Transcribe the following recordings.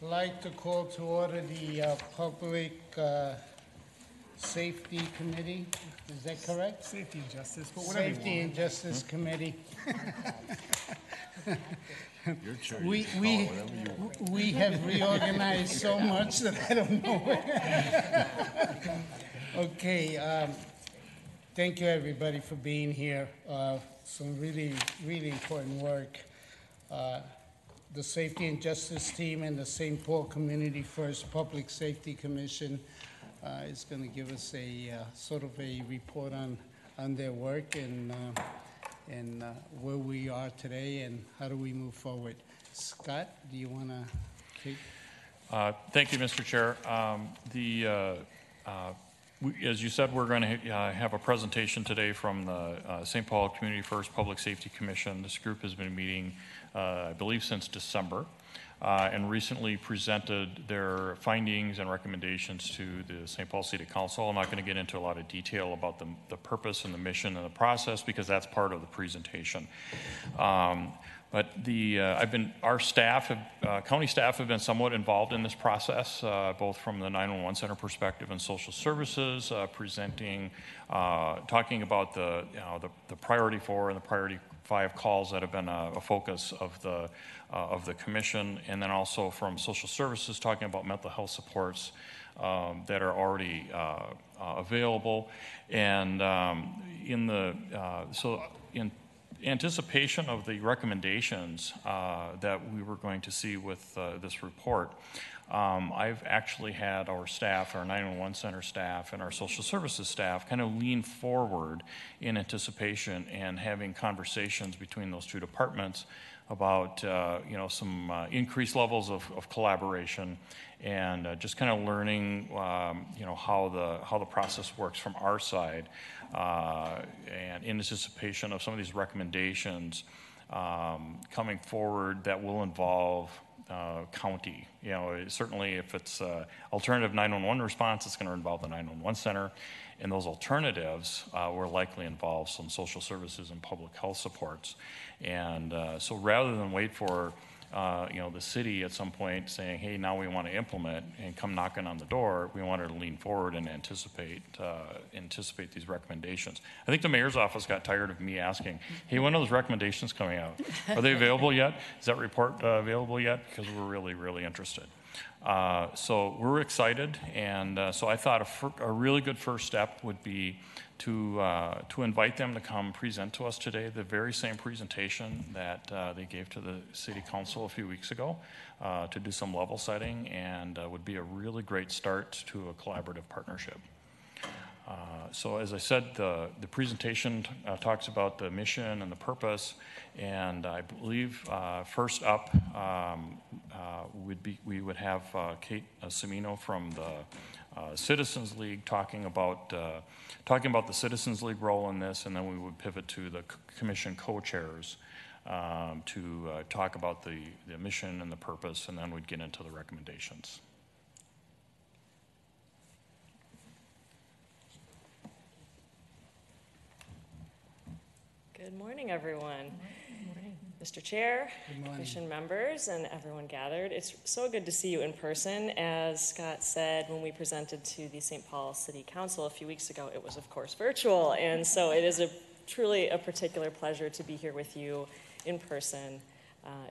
I'd like to call to order the Public Safety Committee. Is that correct? Safety and Justice, but whatever Safety you want. and Justice Committee. Your chair, you can call it whatever you want. We have reorganized so much that I don't know where. Okay, thank you everybody for being here. Some really, really important work. The Safety and Justice team and the St. Paul Community First Public Safety Commission is going to give us a sort of a report on their work and where we are today and how do we move forward. Scott, do you want to take? Thank you, Mr. Chair. As you said, we're going to have a presentation today from the St. Paul Community First Public Safety Commission. This group has been meeting, I believe, since December, and recently presented their findings and recommendations to the St. Paul City Council. I'm not going to get into a lot of detail about the purpose and the mission and the process because that's part of the presentation. But our staff, county staff have been somewhat involved in this process, both from the 911 Center perspective and social services, presenting, talking about the priority 4 and the priority 5 calls that have been a focus of the commission, and then also from social services, talking about mental health supports that are already available, and in anticipation of the recommendations that we were going to see with this report, I've actually had our staff, our 911 Center staff, and our social services staff kind of lean forward in anticipation and having conversations between those two departments about some increased levels of collaboration and just kind of learning how the process works from our side, and in anticipation of some of these recommendations coming forward that will involve county. Certainly if it's alternative 911 response, it's going to involve the 911 Center, and those alternatives will likely involve some social services and public health supports. And so rather than wait for the city at some point saying, hey, now we want to implement and come knocking on the door, we wanted to lean forward and anticipate these recommendations. I think the mayor's office got tired of me asking, hey, when are those recommendations coming out? Are they available yet? Is that report available yet? Because we're really, really interested. So we're excited, and so I thought a really good first step would be to invite them to come present to us today the very same presentation that they gave to the City Council a few weeks ago to do some level setting, and would be a really great start to a collaborative partnership. So as I said, the presentation talks about the mission and the purpose, and I believe first up we would have Kate Semino from the Citizens League talking about the Citizens League role in this, and then we would pivot to the commission co-chairs to talk about the mission and the purpose, and then we'd get into the recommendations. Good morning, everyone. Good morning. Mr. Chair, commission members, and everyone gathered. It's so good to see you in person. As Scott said, when we presented to the St. Paul City Council a few weeks ago, it was, of course, virtual. And so it is truly a particular pleasure to be here with you in person.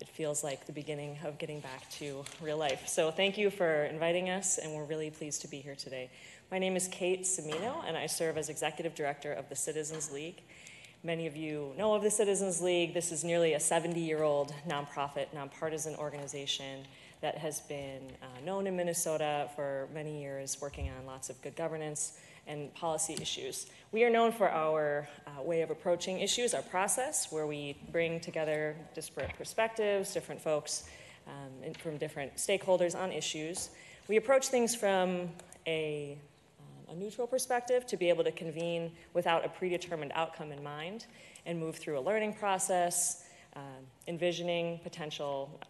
It feels like the beginning of getting back to real life. So thank you for inviting us, and we're really pleased to be here today. My name is Kate Semino, and I serve as Executive Director of the Citizens League. Many of you know of the Citizens League. This is nearly a 70-year-old nonprofit, nonpartisan organization that has been known in Minnesota for many years, working on lots of good governance and policy issues. We are known for our way of approaching issues, our process, where we bring together disparate perspectives, different folks from different stakeholders on issues. We approach things from a neutral perspective to be able to convene without a predetermined outcome in mind and move through a learning process, envisioning potential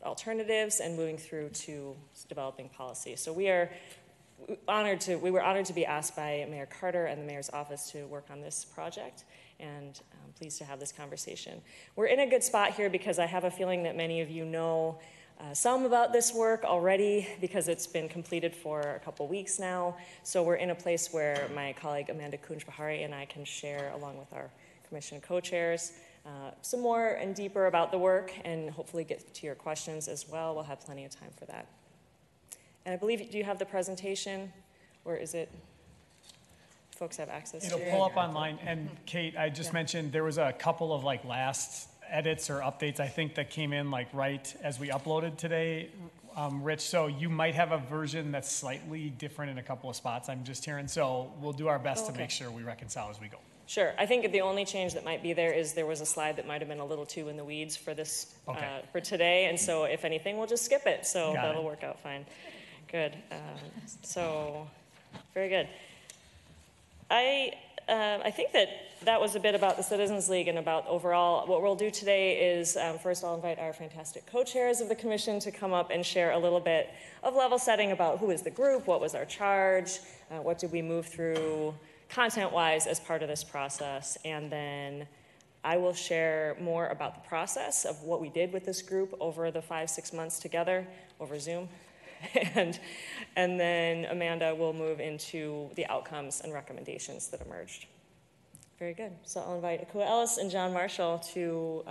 alternatives, and moving through to developing policy. So we were honored to be asked by Mayor Carter and the mayor's office to work on this project, and I'm pleased to have this conversation. We're in a good spot here because I have a feeling that many of you know some about this work already because it's been completed for a couple weeks now. So we're in a place where my colleague Amanda Kunj-Bahari and I can share, along with our commission co-chairs, some more and deeper about the work and hopefully get to your questions as well. We'll have plenty of time for that. And I believe, do you have the presentation, or is it, folks have access to it? It'll pull up online. And Kate, I just mentioned there was a couple of like last edits or updates I think that came in like right as we uploaded today, Rich. So you might have a version that's slightly different in a couple of spots, I'm just hearing. So we'll do our best to make sure we reconcile as we go. Sure. I think the only change that might be there is there was a slide that might have been a little too in the weeds for this, for today. And so if anything, we'll just skip it. So that'll work out fine. Good. So very good. I think that was a bit about the Citizens League and about overall. What we'll do today is first I'll invite our fantastic co-chairs of the commission to come up and share a little bit of level setting about who is the group, what was our charge, what did we move through content-wise as part of this process, and then I will share more about the process of what we did with this group over the 5-6 months together over Zoom. And then Amanda will move into the outcomes and recommendations that emerged. Very good. So I'll invite Akua Ellis and John Marshall to,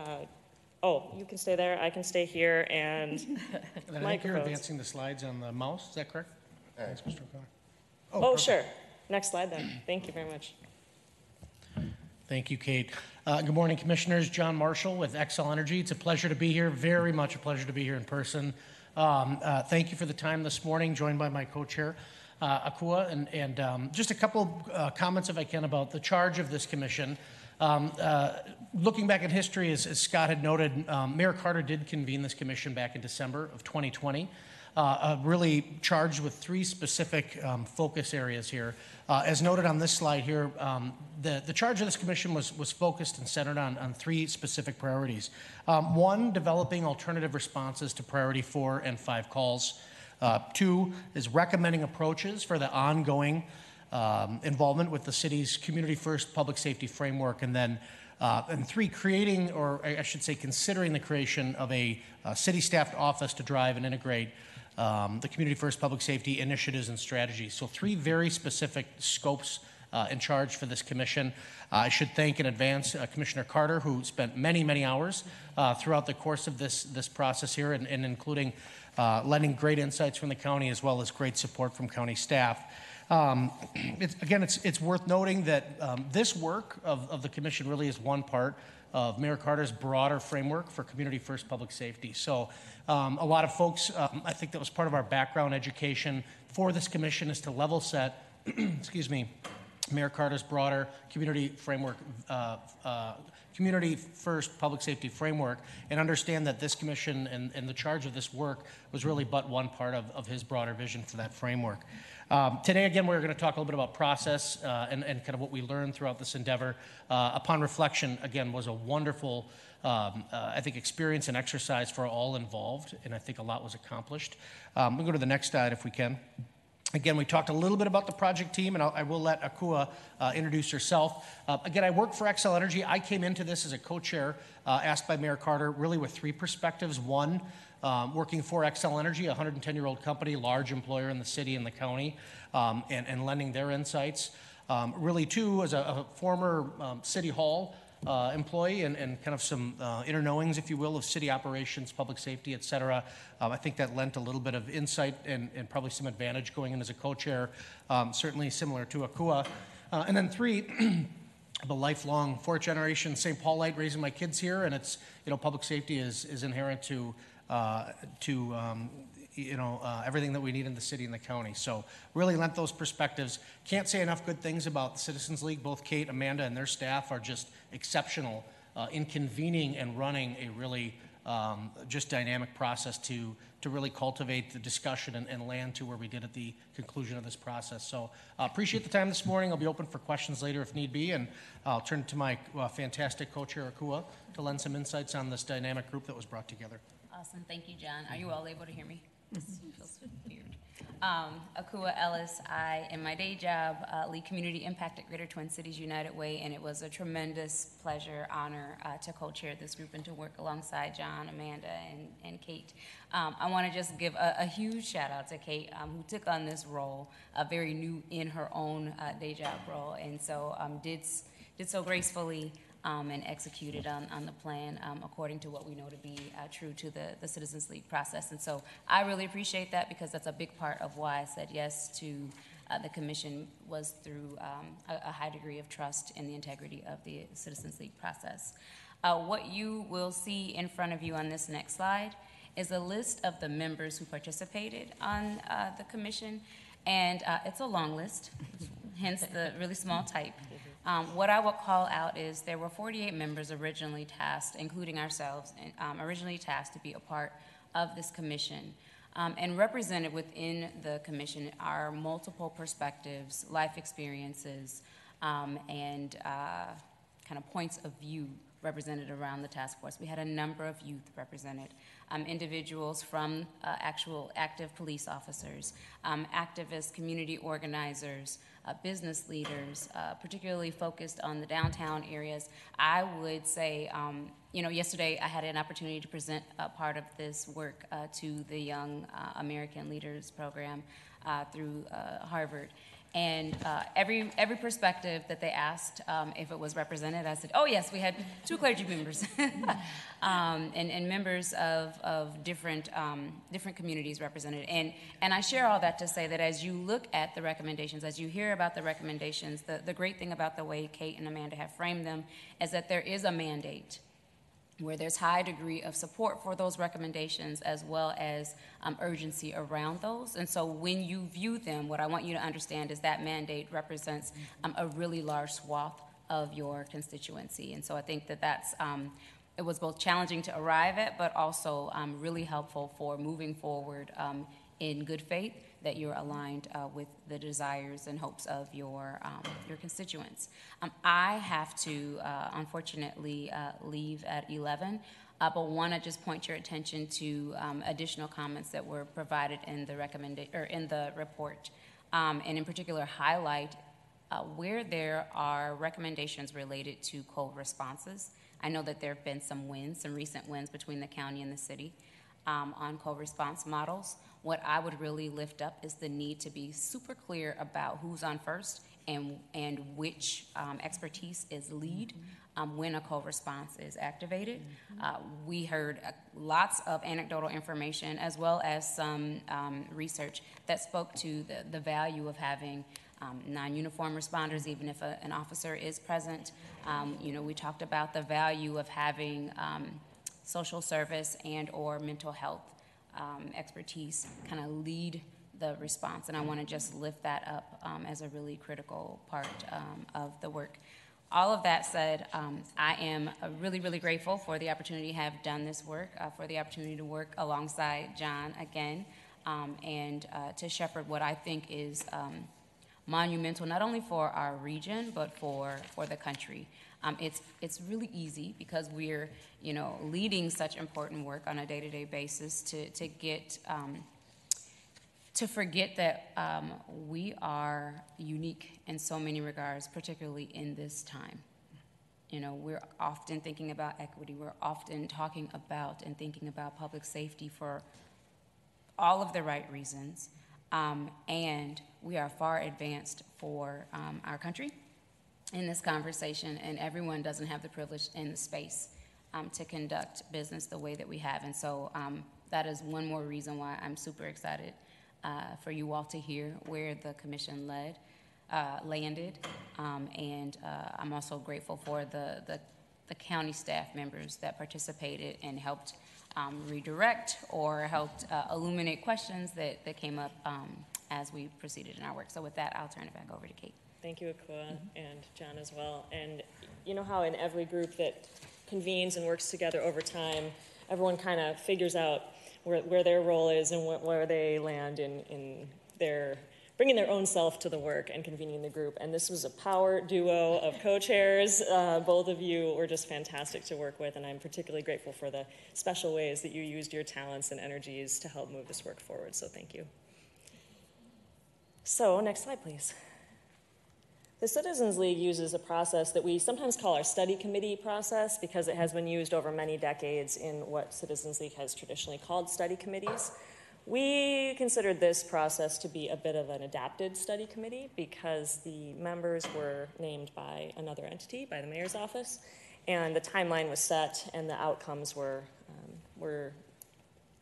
you can stay there, I can stay here, and I think you're advancing the slides on the mouse, is that correct? Thanks, Mr. O'Connor. Oh, sure. Next slide then. Thank you very much. Thank you, Kate. Good morning, Commissioners. John Marshall with Xcel Energy. It's a pleasure to be here, very much a pleasure to be here in person. Thank you for the time this morning, joined by my co-chair, Akua, and just a couple comments, if I can, about the charge of this commission. Looking back at history, as Scott had noted, Mayor Carter did convene this commission back in December of 2020, really charged with 3 specific focus areas here. As noted on this slide here, the charge of this commission was focused and centered on 3 specific priorities. 1, developing alternative responses to priority 4 and 5 calls. 2 is recommending approaches for the ongoing involvement with the city's Community First Public Safety Framework. And then and 3, creating, or I should say considering the creation of a city staffed office to drive and integrate the Community First Public Safety initiatives and strategies. So 3 very specific scopes in charge for this commission. I should thank in advance Commissioner Carter, who spent many, many hours throughout the course of this process here, and including lending great insights from the county as well as great support from county staff. It's worth noting that this work of the commission really is one part of Mayor Carter's broader framework for Community First Public Safety. So a lot of folks, I think that was part of our background education for this commission, is to level set, excuse me, Mayor Carter's broader community framework, Community First Public Safety Framework, and understand that this commission and the charge of this work was really but one part of his broader vision for that framework. Today, again, we're going to talk a little bit about process and kind of what we learned throughout this endeavor. Upon reflection, again, was a wonderful, I think, experience and exercise for all involved, and I think a lot was accomplished. We'll go to the next slide if we can. Again, we talked a little bit about the project team, and I will let Akua introduce herself. Again, I work for Xcel Energy. I came into this as a co-chair asked by Mayor Carter really with 3 perspectives. 1, working for Xcel Energy, a 110-year-old company, large employer in the city and the county, and lending their insights. Really 2, as a former City Hall employee and kind of some inner knowings, if you will, of city operations, public safety, et cetera. I think that lent a little bit of insight and probably some advantage going in as a co-chair, certainly similar to Akua. And then 3, the lifelong 4th-generation St. Paulite, raising my kids here, and it's, public safety is inherent to everything that we need in the city and the county. So really lent those perspectives. Can't say enough good things about the Citizens League. Both Kate, Amanda, and their staff are just exceptional in convening and running a really just dynamic process to really cultivate the discussion and land to where we did at the conclusion of this process. So appreciate the time this morning. I'll be open for questions later if need be, and I'll turn to my fantastic co-chair, Akua, to lend some insights on this dynamic group that was brought together. Awesome. Thank you, John. Are you all able to hear me? This feels weird. Akua Ellis, I, in my day job, lead community impact at Greater Twin Cities United Way, and it was a tremendous pleasure, honor to co-chair this group and to work alongside John, Amanda, and Kate. I want to just give a huge shout out to Kate, who took on this role, very new in her own day job role, and so did so gracefully and executed on the plan according to what we know to be true to the Citizens League process. And so I really appreciate that, because that's a big part of why I said yes to the commission, was through a high degree of trust in the integrity of the Citizens League process. What you will see in front of you on this next slide is a list of the members who participated on the commission, and it's a long list, hence the really small type. What I would call out is there were 48 members originally tasked, including ourselves, originally tasked to be a part of this commission. And represented within the commission are multiple perspectives, life experiences, and kind of points of view represented around the task force. We had a number of youth represented, individuals from actual active police officers, activists, community organizers, business leaders, particularly focused on the downtown areas. I would say, yesterday I had an opportunity to present a part of this work to the Young American Leaders Program through Harvard. And every perspective that they asked if it was represented, I said, oh yes, we had 2 clergy members and members of different communities represented. And I share all that to say that as you look at the recommendations, as you hear about the recommendations, the great thing about the way Kate and Amanda have framed them is that there is a mandate where there's high degree of support for those recommendations, as well as urgency around those. And so when you view them, what I want you to understand is that mandate represents a really large swath of your constituency. And so I think that that's, it was both challenging to arrive at, but also really helpful for moving forward in good faith, that you're aligned with the desires and hopes of your constituents. I have to, unfortunately, leave at 11, but want to just point your attention to additional comments that were provided in the report, and in particular highlight where there are recommendations related to co-responses. I know that there have been some recent wins between the county and the city on co-response models. What I would really lift up is the need to be super clear about who's on first and which expertise is lead when a co-response is activated. We heard lots of anecdotal information, as well as some research that spoke to the value of having non-uniform responders, even if an officer is present. We talked about the value of having social service and or mental health expertise kind of lead the response, and I want to just lift that up as a really critical part of the work. All of that said, I am really, really grateful for the opportunity to have done this work, for the opportunity to work alongside John again, and to shepherd what I think is monumental, not only for our region, but for the country. It's really easy, because we're leading such important work on a day-to-day basis, to get to forget that we are unique in so many regards, particularly in this time. We're often thinking about equity. We're often talking about and thinking about public safety for all of the right reasons, and we are far advanced for our country in this conversation, and everyone doesn't have the privilege and the space to conduct business the way that we have. And so that is one more reason why I'm super excited for you all to hear where the commission landed. And I'm also grateful for the county staff members that participated and helped redirect or helped illuminate questions that came up as we proceeded in our work. So with that, I'll turn it back over to Kate. Thank you, Akua, and John as well. And you know how in every group that convenes and works together over time, everyone kind of figures out where their role is and where they land in their bringing their own self to the work and convening the group. And this was a power duo of co-chairs. Both of you were just fantastic to work with, and I'm particularly grateful for the special ways that you used your talents and energies to help move this work forward, so thank you. So, next slide, please. The Citizens League uses a process that we sometimes call our study committee process because it has been used over many decades in what Citizens League has traditionally called study committees. We considered this process to be a bit of an adapted study committee because the members were named by another entity, by the mayor's office, and the timeline was set and the outcomes were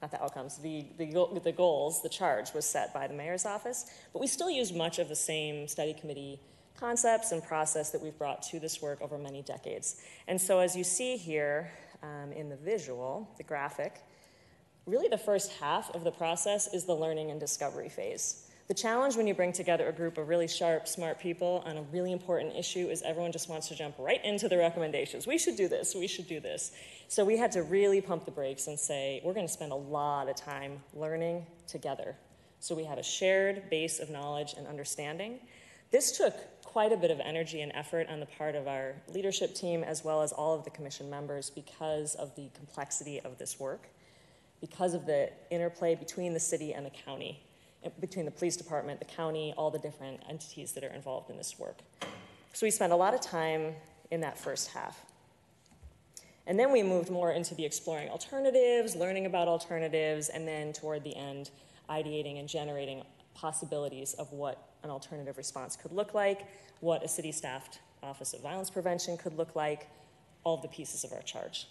not the outcomes, the goals, the charge was set by the mayor's office, but we still use much of the same study committee concepts and process that we've brought to this work over many decades. And so as you see here in the visual, the graphic, really the first half of the process is the learning and discovery phase. The challenge when you bring together a group of really sharp, smart people on a really important issue is everyone just wants to jump right into the recommendations. We should do this, we should do this. So we had to really pump the brakes and say, we're going to spend a lot of time learning together. So we had a shared base of knowledge and understanding. This took quite a bit of energy and effort on the part of our leadership team as well as all of the commission members because of the complexity of this work, because of the interplay between the city and the county, between the police department, the county, all the different entities that are involved in this work. So we spent a lot of time in that first half. And then we moved more into the exploring alternatives, learning about alternatives, and then toward the end, ideating and generating possibilities of what an alternative response could look like, what a city-staffed Office of Violence Prevention could look like, all of the pieces of our charge.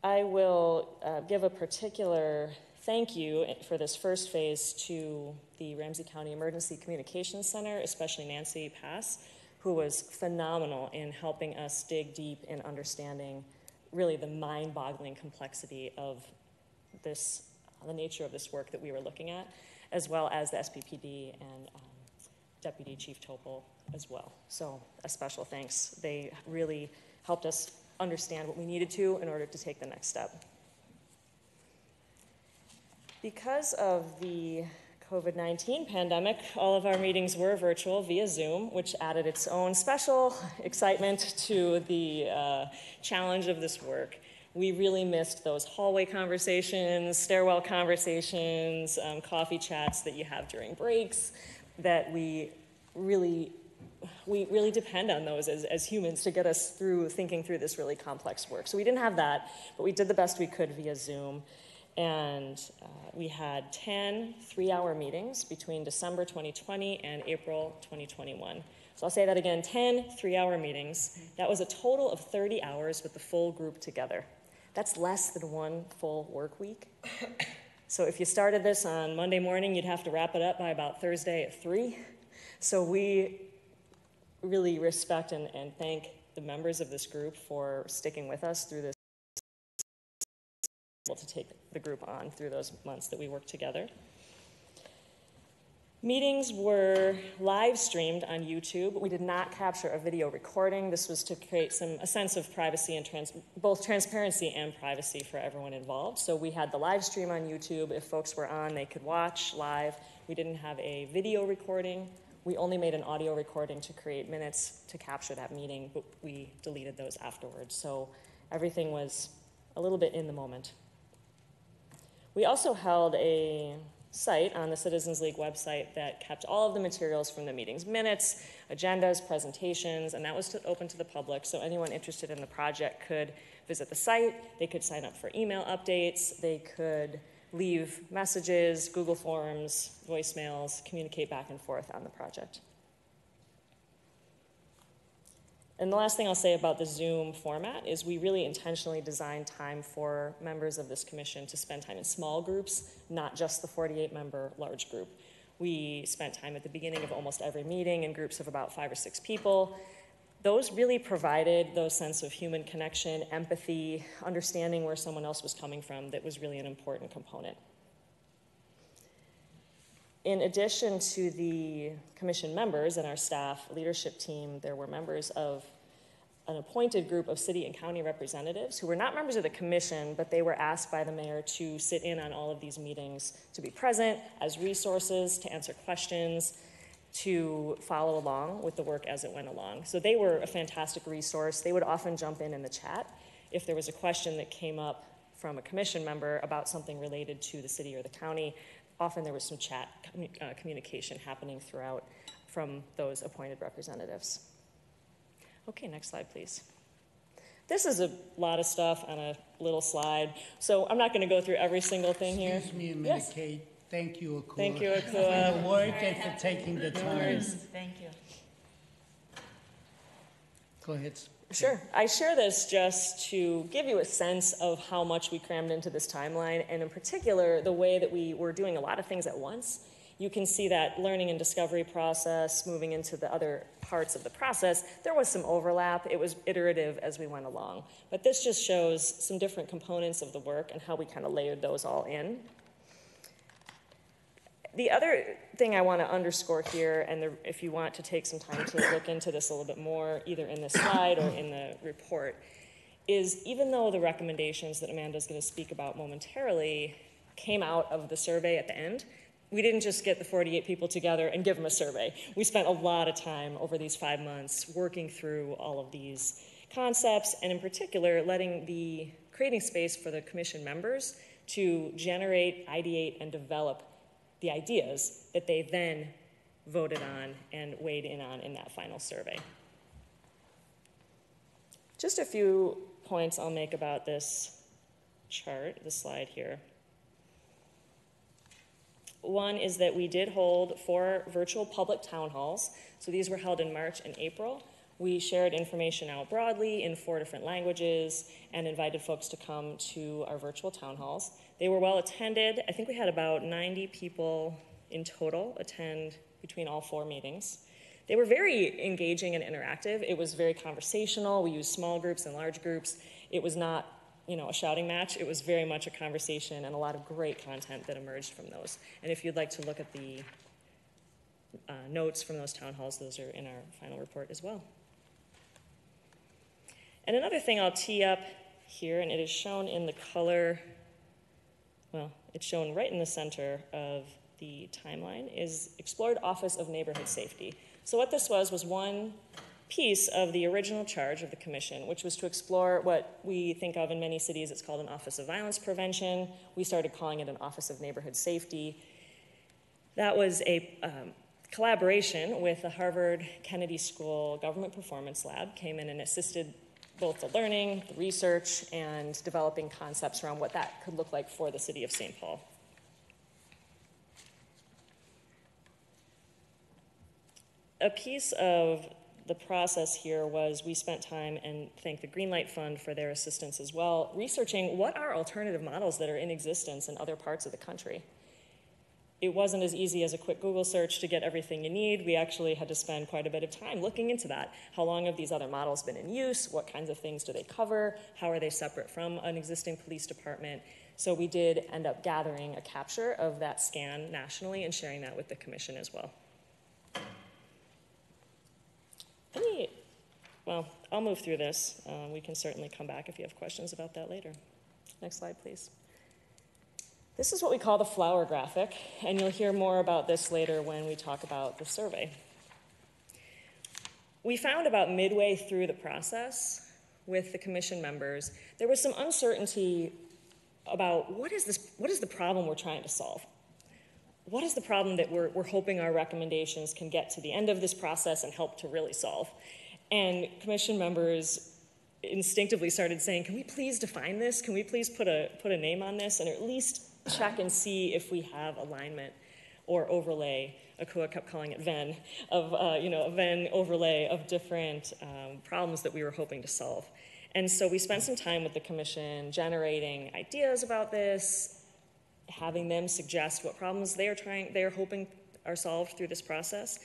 I will give a particular thank you for this first phase to the Ramsey County Emergency Communications Center, especially Nancy Pass, who was phenomenal in helping us dig deep in understanding really the mind-boggling complexity of this, the nature of this work that we were looking at, as well as the SPPD and Deputy Chief Topol as well. So a special thanks. They really helped us understand what we needed to in order to take the next step. Because of the COVID-19 pandemic, all of our meetings were virtual via Zoom, which added its own special excitement to the challenge of this work. We really missed those hallway conversations, stairwell conversations, coffee chats that you have during breaks, that we really depend on those as humans to get us through thinking through this really complex work. So we didn't have that, but we did the best we could via Zoom. And we had 10 3-hour meetings between December 2020 and April 2021. So I'll say that again, 10 3-hour meetings. That was a total of 30 hours with the full group together. That's less than one full work week. So if you started this on Monday morning, you'd have to wrap it up by about Thursday at 3. So we really respect and thank the members of this group for sticking with us through this, to take the group on through those months that we worked together. Meetings were live streamed on YouTube. We did not capture a video recording. This was to create a sense of privacy and both transparency and privacy for everyone involved. So we had the live stream on YouTube. If folks were on, they could watch live. We didn't have a video recording. We only made an audio recording to create minutes to capture that meeting, but we deleted those afterwards. So everything was a little bit in the moment. We also held a site on the Citizens League website that kept all of the materials from the meetings, minutes, agendas, presentations, and that was open to the public. So anyone interested in the project could visit the site. They could sign up for email updates. They could leave messages, Google Forms, voicemails, communicate back and forth on the project. And the last thing I'll say about the Zoom format is we really intentionally designed time for members of this commission to spend time in small groups, not just the 48-member large group. We spent time at the beginning of almost every meeting in groups of about 5 or 6 people. Those really provided those sense of human connection, empathy, understanding where someone else was coming from that was really an important component. In addition to the commission members and our staff leadership team, there were members of an appointed group of city and county representatives who were not members of the commission, but they were asked by the mayor to sit in on all of these meetings, to be present as resources, to answer questions, to follow along with the work as it went along. So they were a fantastic resource. They would often jump in the chat if there was a question that came up from a commission member about something related to the city or the county. Often there was some chat communication happening throughout from those appointed representatives. Okay, next slide, please. This is a lot of stuff on a little slide, so I'm not going to go through every single thing here. Excuse me a minute, Yes. Kate. Thank you, Akua. Thank you, For Akua. the work and for taking the time. Thank you. Go ahead. Sure. I share this just to give you a sense of how much we crammed into this timeline, and in particular, the way that we were doing a lot of things at once. You can see that learning and discovery process, moving into the other parts of the process, there was some overlap. It was iterative as we went along. But this just shows some different components of the work and how we kind of layered those all in. The other thing I want to underscore here, and if you want to take some time to look into this a little bit more, either in this slide or in the report, is even though the recommendations that Amanda's going to speak about momentarily came out of the survey at the end, we didn't just get the 48 people together and give them a survey. We spent a lot of time over these 5 months working through all of these concepts, and in particular, creating space for the commission members to generate, ideate, and develop the ideas that they then voted on and weighed in on in that final survey. Just a few points I'll make about this chart, the slide here. One is that we did hold 4 virtual public town halls. So these were held in March and April. We shared information out broadly in 4 different languages and invited folks to come to our virtual town halls. They were well attended. I think we had about 90 people in total attend between all 4 meetings. They were very engaging and interactive. It was very conversational. We used small groups and large groups. It was not a shouting match. It was very much a conversation and a lot of great content that emerged from those. And if you'd like to look at the notes from those town halls, those are in our final report as well. And another thing I'll tee up here, and it is shown in the color, well, it's shown right in the center of the timeline, is Explored Office of Neighborhood Safety. So what this was one piece of the original charge of the commission, which was to explore what we think of in many cities, it's called an Office of Violence Prevention. We started calling it an Office of Neighborhood Safety. That was a collaboration with the Harvard Kennedy School Government Performance Lab, came in and assisted both the learning, the research, and developing concepts around what that could look like for the city of St. Paul. A piece of the process here was we spent time, and thank the Greenlight Fund for their assistance as well, researching what are alternative models that are in existence in other parts of the country. It wasn't as easy as a quick Google search to get everything you need. We actually had to spend quite a bit of time looking into that. How long have these other models been in use? What kinds of things do they cover? How are they separate from an existing police department? So we did end up gathering a capture of that scan nationally and sharing that with the commission as well. Well, I'll move through this. We can certainly come back if you have questions about that later. Next slide, please. This is what we call the flower graphic, and you'll hear more about this later when we talk about the survey. We found about midway through the process with the commission members, there was some uncertainty about what is the problem we're trying to solve? What is the problem that we're hoping our recommendations can get to the end of this process and help to really solve? And commission members instinctively started saying, can we please define this? Can we please put a name on this, and at least check and see if we have alignment or overlay? Akua kept calling it Venn, of a Venn overlay of different problems that we were hoping to solve. And so we spent some time with the commission generating ideas about this, having them suggest what problems they're hoping are solved through this process.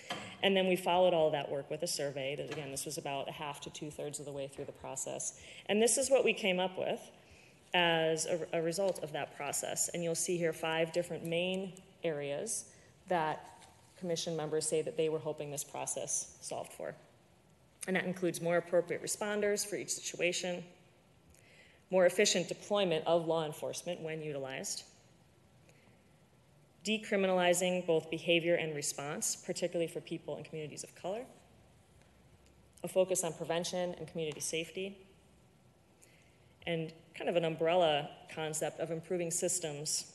And then we followed all of that work with a survey that, again, this was about a half to 2/3 of the way through the process. And this is what we came up with as a result of that process. And you'll see here 5 different main areas that commission members say that they were hoping this process solved for. And that includes more appropriate responders for each situation, more efficient deployment of law enforcement when utilized, decriminalizing both behavior and response, particularly for people in communities of color, a focus on prevention and community safety, and kind of an umbrella concept of improving systems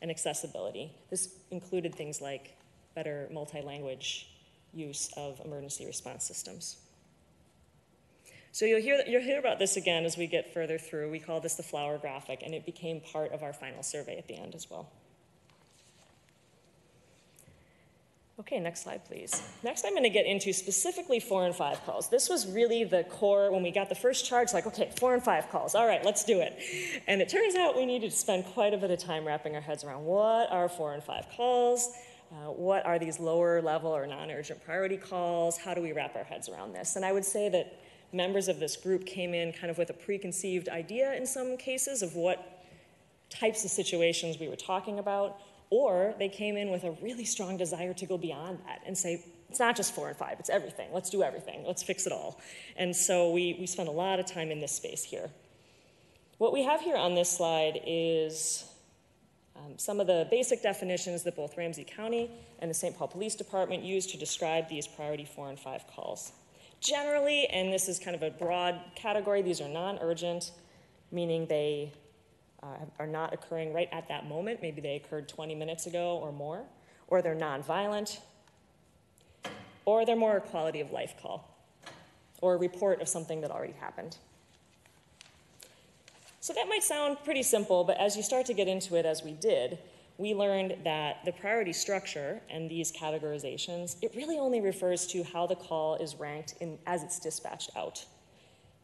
and accessibility. This included things like better multi-language use of emergency response systems. So you'll hear about this again as we get further through. We call this the flower graphic, and it became part of our final survey at the end as well. Okay, next slide, please. Next, I'm going to get into specifically 4 and 5 calls. This was really the core when we got the first charge, like, okay, 4 and 5 calls. All right, let's do it. And it turns out we needed to spend quite a bit of time wrapping our heads around what are 4 and 5 calls, what are these lower level or non-urgent priority calls, how do we wrap our heads around this? And I would say that members of this group came in kind of with a preconceived idea in some cases of what types of situations we were talking about, or they came in with a really strong desire to go beyond that and say, it's not just 4 and 5, it's everything. Let's do everything. Let's fix it all. And so we spent a lot of time in this space here. What we have here on this slide is some of the basic definitions that both Ramsey County and the St. Paul Police Department use to describe these priority 4 and 5 calls. Generally, and this is kind of a broad category, these are non-urgent, meaning they are not occurring right at that moment. Maybe they occurred 20 minutes ago or more, or they're non-violent, or they're more a quality of life call, or a report of something that already happened. So that might sound pretty simple, but as you start to get into it, as we did, we learned that the priority structure and these categorizations, it really only refers to how the call is ranked as it's dispatched out.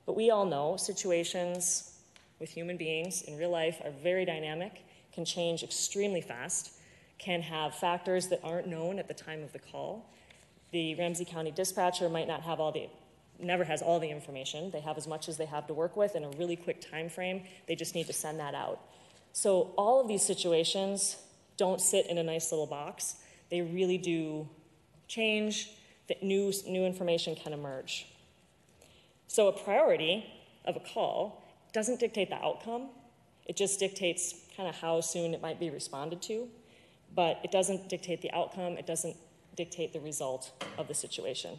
But we all know situations with human beings in real life are very dynamic, can change extremely fast, can have factors that aren't known at the time of the call. The Ramsey County dispatcher might not have never has all the information. They have as much as they have to work with in a really quick time frame. They just need to send that out. So all of these situations don't sit in a nice little box. They really do change, that new information can emerge. So a priority of a call doesn't dictate the outcome. It just dictates kind of how soon it might be responded to, but it doesn't dictate the outcome. It doesn't dictate the result of the situation.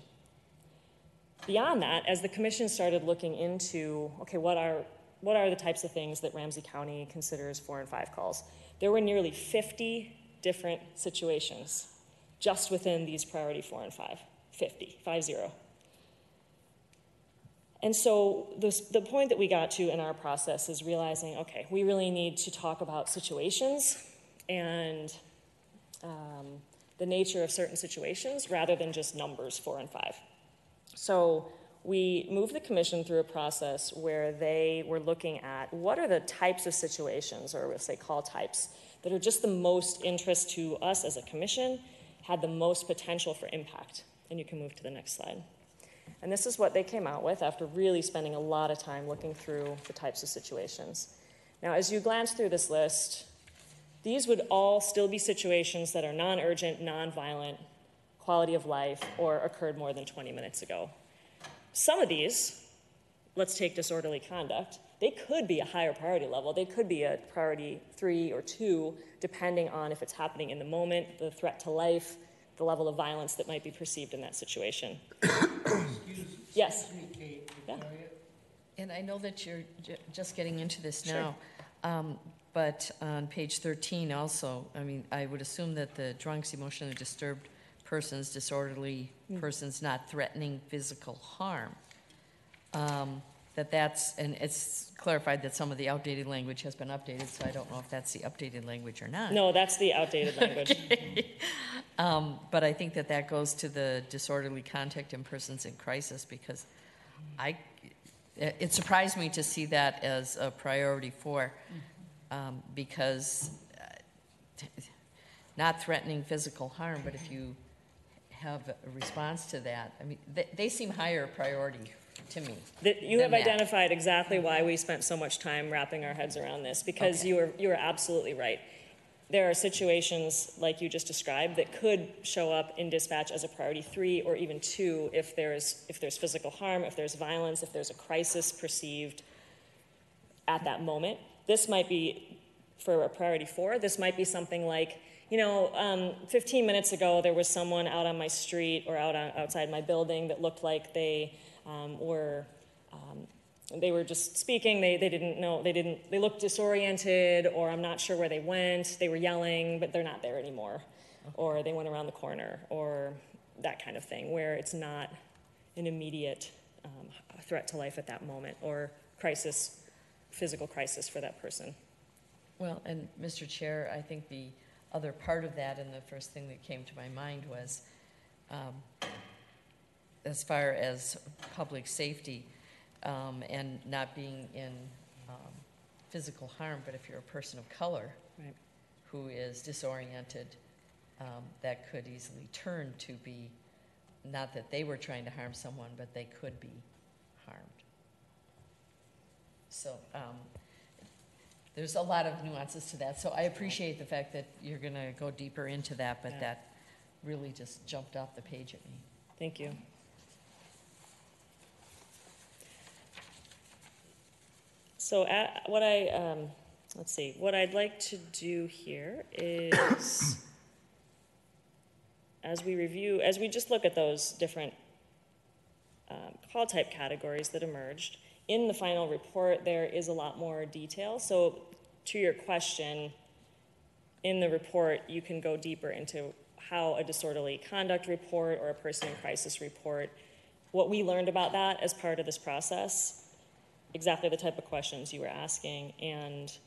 Beyond that, as the commission started looking into, okay, what are the types of things that Ramsey County considers 4 and 5 calls, there were nearly 50 different situations just within these priority 4 and 5, 50. And so the point that we got to in our process is realizing, okay, we really need to talk about situations and the nature of certain situations rather than just numbers 4 and 5. So we moved the commission through a process where they were looking at what are the types of situations, or we'll say call types, that are just the most interest to us as a commission, had the most potential for impact. And you can move to the next slide. And this is what they came out with after really spending a lot of time looking through the types of situations. Now, as you glance through this list, these would all still be situations that are non-urgent, non-violent, quality of life, or occurred more than 20 minutes ago. Some of these, let's take disorderly conduct, they could be a higher priority level. They could be a priority 3 or 2, depending on if it's happening in the moment, the threat to life, the level of violence that might be perceived in that situation. Yes? Yeah. And I know that you're just getting into this now, but on page 13 also, I mean, I would assume that the drunks, emotionally disturbed persons, disorderly persons not threatening physical harm, that's, and it's clarified that some of the outdated language has been updated, so I don't know if that's the updated language or not. No, that's the outdated language. Okay. But I think that goes to the disorderly conduct in persons in crisis, because it surprised me to see that as a priority 4, because not threatening physical harm, but if you have a response to that, I mean, they seem higher priority to me. You have identified exactly why we spent so much time wrapping our heads around this, because you are absolutely right. there are situations like you just described that could show up in dispatch as a priority 3 or even 2 if there's physical harm, if there's violence, if there's a crisis perceived at that moment. This might be for a priority 4. This might be something like, 15 minutes ago there was someone out on my street or outside my building that looked like they were just speaking. They didn't know. They looked disoriented, or I'm not sure where they went. They were yelling, but they're not there anymore, or they went around the corner, or that kind of thing, where it's not an immediate threat to life at that moment, or physical crisis for that person. Well, and Mr. Chair, I think the other part of that, and the first thing that came to my mind was, as far as public safety, and not being in physical harm, but if you're a person of color Right. who is disoriented, that could easily turn to be, not that they were trying to harm someone, but they could be harmed. So there's a lot of nuances to that. So I appreciate the fact that you're going to go deeper into that, but Yeah. that really just jumped off the page at me. Thank you. So what I'd like to do here is, as we just look at those different call type categories that emerged, in the final report there is a lot more detail. So to your question, in the report you can go deeper into how a disorderly conduct report or a person in crisis report, what we learned about that as part of this process, exactly the type of questions you were asking, and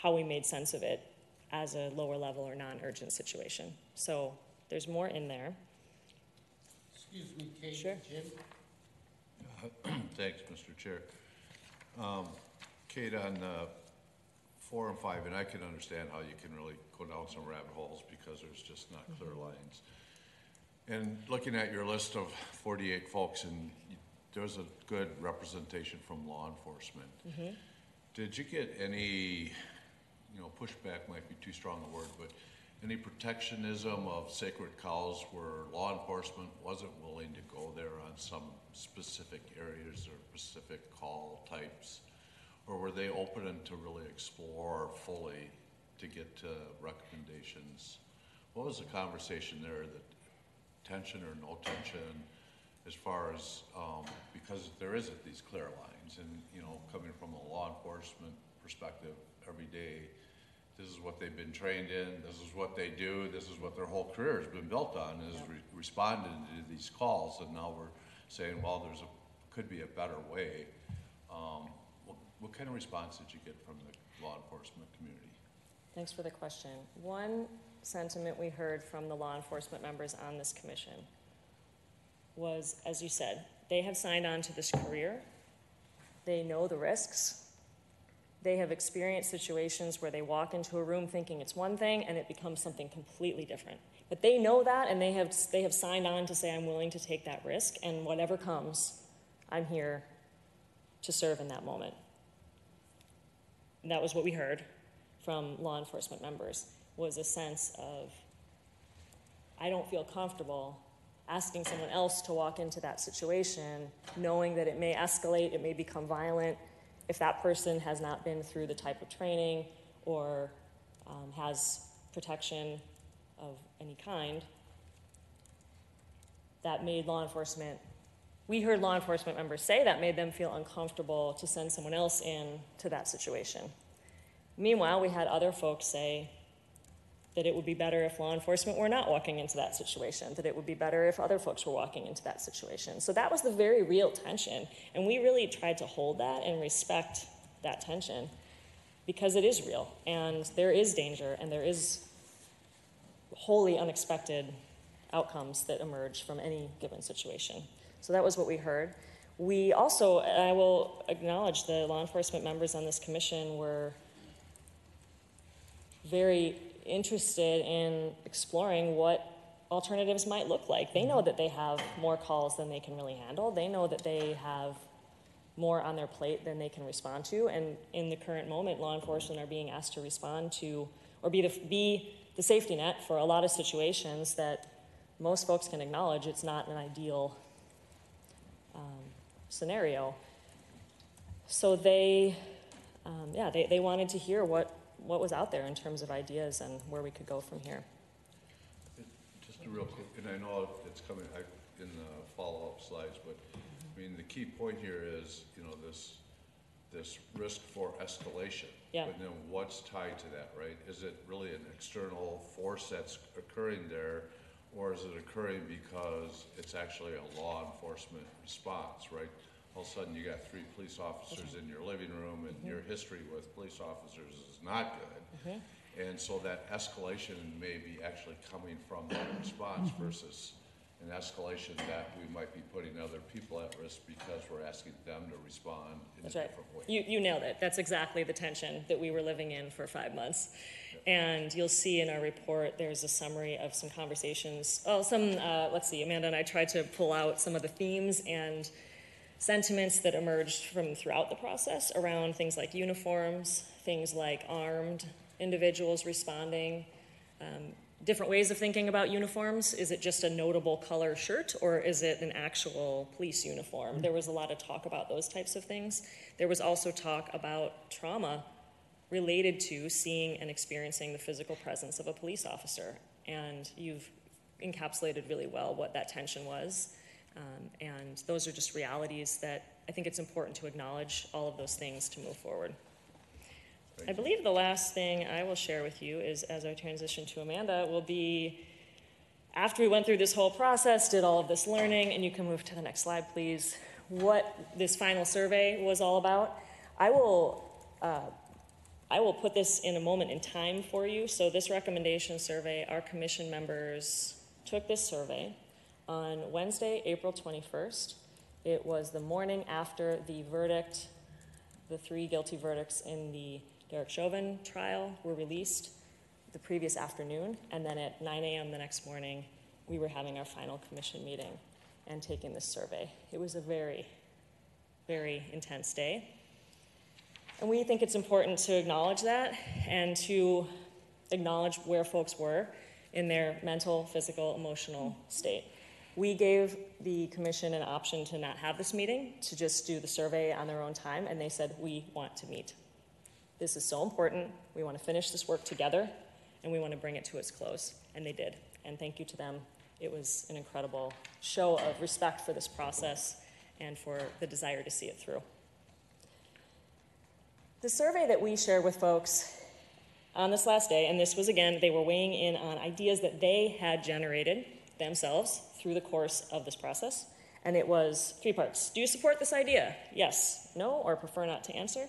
how we made sense of it as a lower level or non-urgent situation. So there's more in there. Excuse me, Kate. Sure. Jim? Thanks, Mr. Chair. Kate, on 4 and 5, and I can understand how you can really go down some rabbit holes because there's just not clear lines. And looking at your list of 48 folks, and there's a good representation from law enforcement. Mm-hmm. Did you get any, pushback might be too strong a word, but any protectionism of sacred cows where law enforcement wasn't willing to go there on some specific areas or specific call types? Or were they open to really explore fully to get to recommendations? What was the conversation there, that tension or no tension, as far as, because there isn't these clear lines, and, coming from a law enforcement perspective every day, this is what they've been trained in, this is what they do, this is what their whole career has been built on, is responding to these calls, and now we're saying, well, could be a better way. What kind of response did you get from the law enforcement community? Thanks for the question. One sentiment we heard from the law enforcement members on this commission was, as you said, they have signed on to this career. They know the risks. They have experienced situations where they walk into a room thinking it's one thing and it becomes something completely different. But they know that, and they have signed on to say, I'm willing to take that risk, and whatever comes, I'm here to serve in that moment. And that was what we heard from law enforcement members, was a sense of, I don't feel comfortable asking someone else to walk into that situation, knowing that it may escalate, it may become violent, if that person has not been through the type of training or has protection of any kind. That made law enforcement, we heard law enforcement members say that made them feel uncomfortable to send someone else in to that situation. Meanwhile, we had other folks say that it would be better if law enforcement were not walking into that situation, that it would be better if other folks were walking into that situation. So that was the very real tension, and we really tried to hold that and respect that tension, because it is real, and there is danger, and there is wholly unexpected outcomes that emerge from any given situation. So that was what we heard. We also, and I will acknowledge, the law enforcement members on this commission were very interested in exploring what alternatives might look like. They know that they have more calls than they can really handle. They know that they have more on their plate than they can respond to. And in the current moment, law enforcement are being asked to respond to, or be the safety net for a lot of situations that most folks can acknowledge it's not an ideal scenario. So they wanted to hear what was out there in terms of ideas and where we could go from here. Just a real quick, and I know it's coming in the follow-up slides, but I mean, the key point here is, you know, this risk for escalation. Yeah. But then what's tied to that, right? Is it really an external force that's occurring there, or is it occurring because it's actually a law enforcement response, right? All of a sudden you got 3 police officers in your living room, and your history with police officers is not good. And so that escalation may be actually coming from that response versus an escalation that we might be putting other people at risk because we're asking them to respond in a different way. You nailed it. That's exactly the tension that we were living in for 5 months. And you'll see in our report, there's a summary of some conversations. Let's see, Amanda and I tried to pull out some of the themes and sentiments that emerged from throughout the process around things like uniforms, things like armed individuals responding, different ways of thinking about uniforms. Is it just a notable color shirt, or is it an actual police uniform? There was a lot of talk about those types of things. There was also talk about trauma related to seeing and experiencing the physical presence of a police officer. And you've encapsulated really well what that tension was. And those are just realities that I think it's important to acknowledge all of those things to move forward. I believe the last thing I will share with you is, as I transition to Amanda, will be after we went through this whole process, did all of this learning, and you can move to the next slide, please, what this final survey was all about. I will put this in a moment in time for you. So this recommendation survey, our commission members took this survey on Wednesday, April 21st. It was the morning after the verdict, the 3 guilty verdicts in the Derek Chauvin trial were released the previous afternoon, and then at 9 a.m. the next morning, we were having our final commission meeting and taking this survey. It was a very, very intense day. And we think it's important to acknowledge that and to acknowledge where folks were in their mental, physical, emotional state. We gave the commission an option to not have this meeting, to just do the survey on their own time, and they said, we want to meet. This is so important. We want to finish this work together, and we want to bring it to its close. And they did. And thank you to them. It was an incredible show of respect for this process and for the desire to see it through. The survey that we shared with folks on this last day, and this was, again, they were weighing in on ideas that they had generated themselves through the course of this process. And it was 3 parts. Do you support this idea? Yes, no, or prefer not to answer?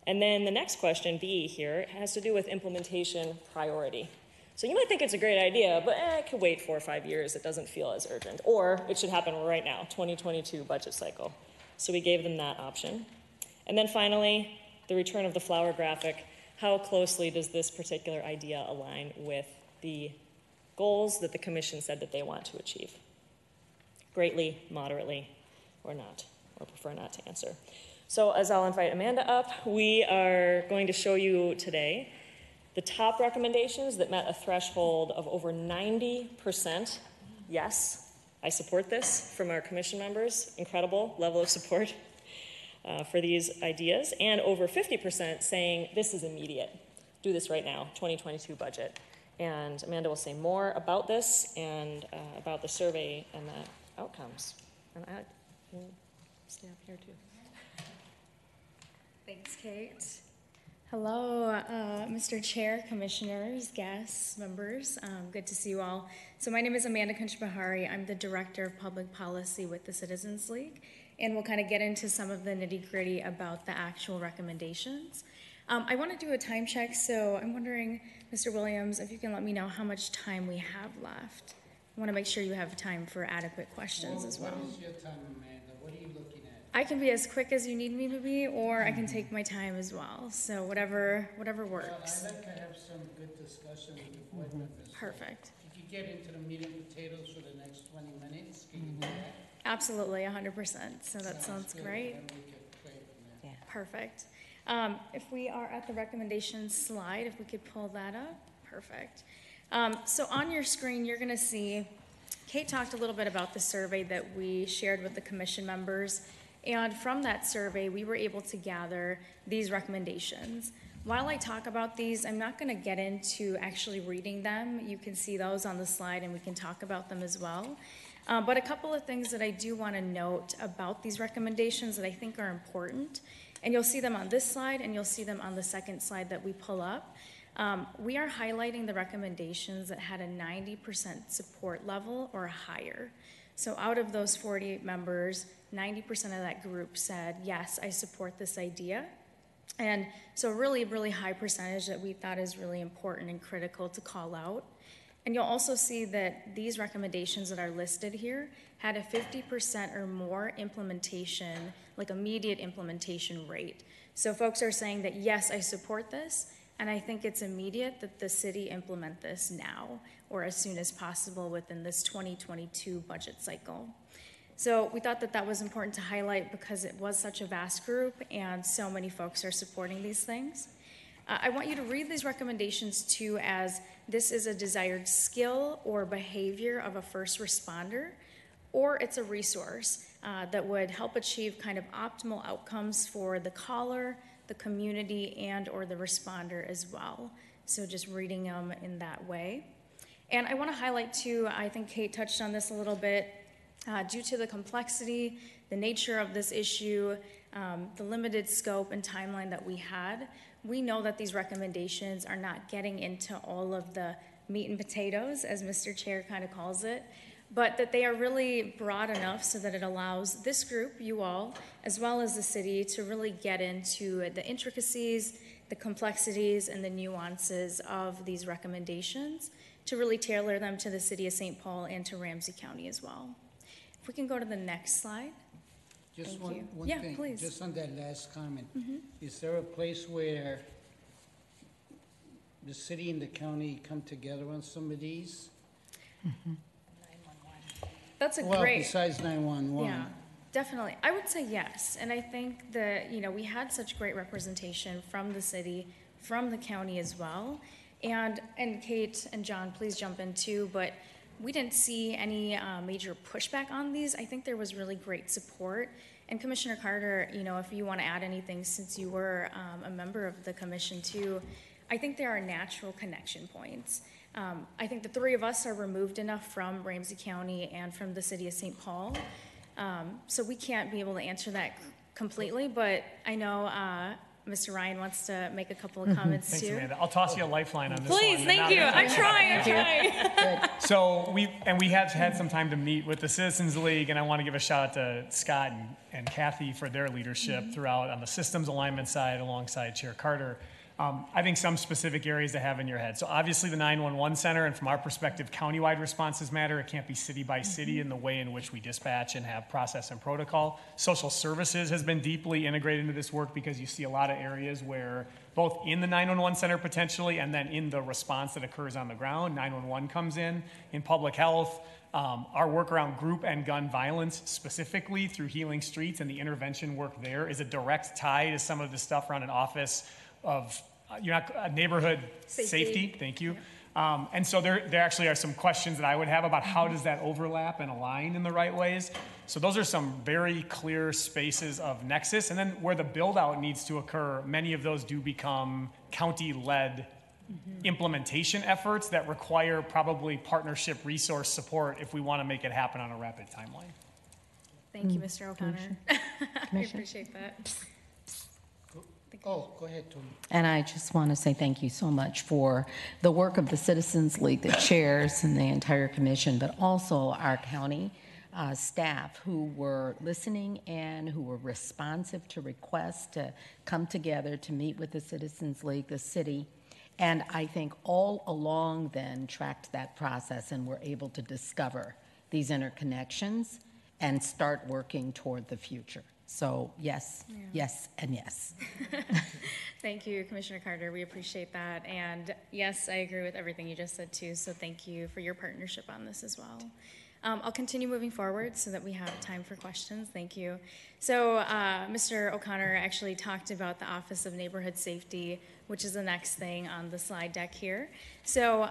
And then the next question, B here, has to do with implementation priority. So you might think it's a great idea, but it could wait 4 or 5 years. It doesn't feel as urgent. Or it should happen right now, 2022 budget cycle. So we gave them that option. And then finally, the return of the flower graphic. How closely does this particular idea align with the goals that the commission said that they want to achieve? Greatly, moderately, or not, or prefer not to answer. So as I'll invite Amanda up, we are going to show you today the top recommendations that met a threshold of over 90% yes, I support this from our commission members. Incredible level of support for these ideas. And over 50% saying this is immediate. Do this right now, 2022 budget. And Amanda will say more about this and about the survey and the outcomes. And I will stay up here too. Thanks, Kate. Hello, Mr. Chair, commissioners, guests, members. Good to see you all. So my name is Amanda Kunchbahari. I'm the Director of Public Policy with the Citizens League, and we'll kind of get into some of the nitty-gritty about the actual recommendations. I want to do a time check, so I'm wondering, Mr. Williams, if you can let me know how much time we have left. I want to make sure you have time for adequate questions as well. What is your time, Amanda? What are you looking at? I can be as quick as you need me to be, or I can take my time as well. So whatever works. Well, I'd like to have some good discussion with the board members. Perfect. If you could get into the meat and potatoes for the next 20 minutes, can you do that? Absolutely, 100%. So that sounds good. great. Then we could Perfect. If we are at the recommendations slide, if we could pull that up, perfect. So on your screen, you're going to see, Kate talked a little bit about the survey that we shared with the commission members, and from that survey, we were able to gather these recommendations. While I talk about these, I'm not going to get into actually reading them. You can see those on the slide, and we can talk about them as well. But a couple of things that I do want to note about these recommendations that I think are important, and you'll see them on this slide, and you'll see them on the second slide that we pull up. We are highlighting the recommendations that had a 90% support level or higher. So out of those 48 members, 90% of that group said, yes, I support this idea. And so really, really high percentage that we thought is really important and critical to call out. And you'll also see that these recommendations that are listed here had a 50% or more implementation, like immediate implementation rate. So folks are saying that, yes, I support this, and I think it's immediate that the city implement this now or as soon as possible within this 2022 budget cycle. So we thought that that was important to highlight because it was such a vast group and so many folks are supporting these things. I want you to read these recommendations too as this is a desired skill or behavior of a first responder, or it's a resource that would help achieve kind of optimal outcomes for the caller, the community, and or the responder as well. So just reading them in that way. And I want to highlight too, I think Kate touched on this a little bit, due to the complexity, the nature of this issue, the limited scope and timeline that we had, we know that these recommendations are not getting into all of the meat and potatoes, as Mr. Chair kind of calls it, but that they are really broad enough so that it allows this group, you all, as well as the city, to really get into the intricacies, the complexities, and the nuances of these recommendations to really tailor them to the city of St. Paul and to Ramsey County as well. If we can go to the next slide. Just Thank you. one Yeah, thing, please. just on that last comment. Is there a place where the city and the county come together on some of these? That's a Well, great. besides 911. Yeah, definitely. I would say yes. And I think that, we had such great representation from the city, from the county as well. And Kate and John, please jump in too, but we didn't see any major pushback on these. I think there was really great support. And Commissioner Carter, if you want to add anything, since you were a member of the commission too, I think there are natural connection points. I think the three of us are removed enough from Ramsey County and from the city of St. Paul. So we can't be able to answer that completely, but I know Mr. Ryan wants to make a couple of comments Thanks, too. Amanda. I'll toss you a lifeline on this one. Please, thank you. I'm trying. So we have had some time to meet with the Citizens League, and I want to give a shout out to Scott and Kathy for their leadership throughout on the systems alignment side alongside Chair Carter. I think some specific areas to have in your head. So obviously the 911 center, and from our perspective, countywide responses matter. It can't be city by city in the way in which we dispatch and have process and protocol. Social services has been deeply integrated into this work because you see a lot of areas where both in the 911 center potentially and then in the response that occurs on the ground, 911 comes in public health. Our work around group and gun violence specifically through Healing Streets and the intervention work there is a direct tie to some of the stuff around an office of neighborhood safety. Thank you. And so there actually are some questions that I would have about how does that overlap and align in the right ways. So those are some very clear spaces of nexus. And then where the build out needs to occur, many of those do become county-led implementation efforts that require probably partnership resource support if we want to make it happen on a rapid timeline. Thank you, Mr. O'Connor. I appreciate that. Oh, go ahead, Tony. And I just want to say thank you so much for the work of the Citizens League, the chairs and the entire commission, but also our county staff who were listening and who were responsive to requests to come together to meet with the Citizens League, the city. And I think all along then tracked that process and were able to discover these interconnections and start working toward the future. So yes, yes, and yes. Thank you, Commissioner Carter. We appreciate that. And yes, I agree with everything you just said too. So thank you for your partnership on this as well. I'll continue moving forward so that we have time for questions. Thank you. So Mr. O'Connor actually talked about the Office of Neighborhood Safety, which is the next thing on the slide deck here. So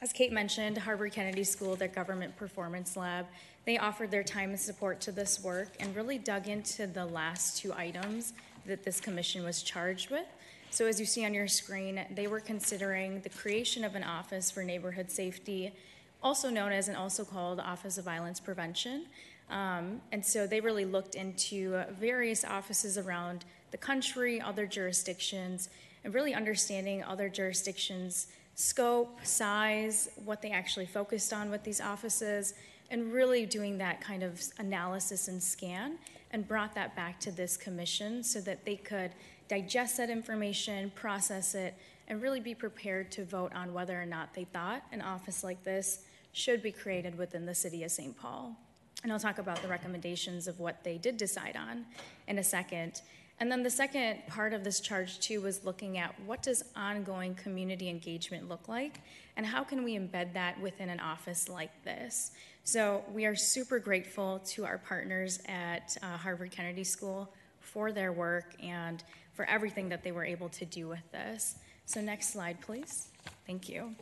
as Kate mentioned, Harvard Kennedy School, their government performance lab, they offered their time and support to this work and really dug into the last two items that this commission was charged with. So as you see on your screen, they were considering the creation of an Office for Neighborhood Safety, also known as and also called Office of Violence Prevention. And so they really looked into various offices around the country, other jurisdictions, and really understanding other jurisdictions' scope, size, what they actually focused on with these offices, and really doing that kind of analysis and scan, and brought that back to this commission so that they could digest that information, process it, and really be prepared to vote on whether or not they thought an office like this should be created within the city of St. Paul. And I'll talk about the recommendations of what they did decide on in a second. And then the second part of this charge too was looking at what does ongoing community engagement look like, and how can we embed that within an office like this? So we are super grateful to our partners at Harvard Kennedy School for their work and for everything that they were able to do with this. So next slide, please. Thank you.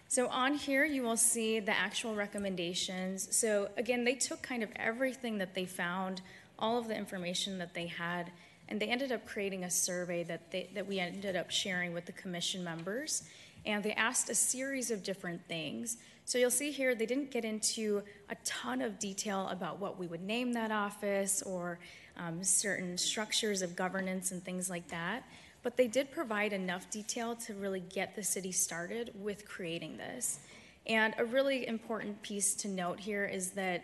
So on here, you will see the actual recommendations. So again, they took kind of everything that they found, all of the information that they had, and they ended up creating a survey that we ended up sharing with the commission members. And they asked a series of different things. So you'll see here, they didn't get into a ton of detail about what we would name that office or certain structures of governance and things like that. But they did provide enough detail to really get the city started with creating this. And a really important piece to note here is that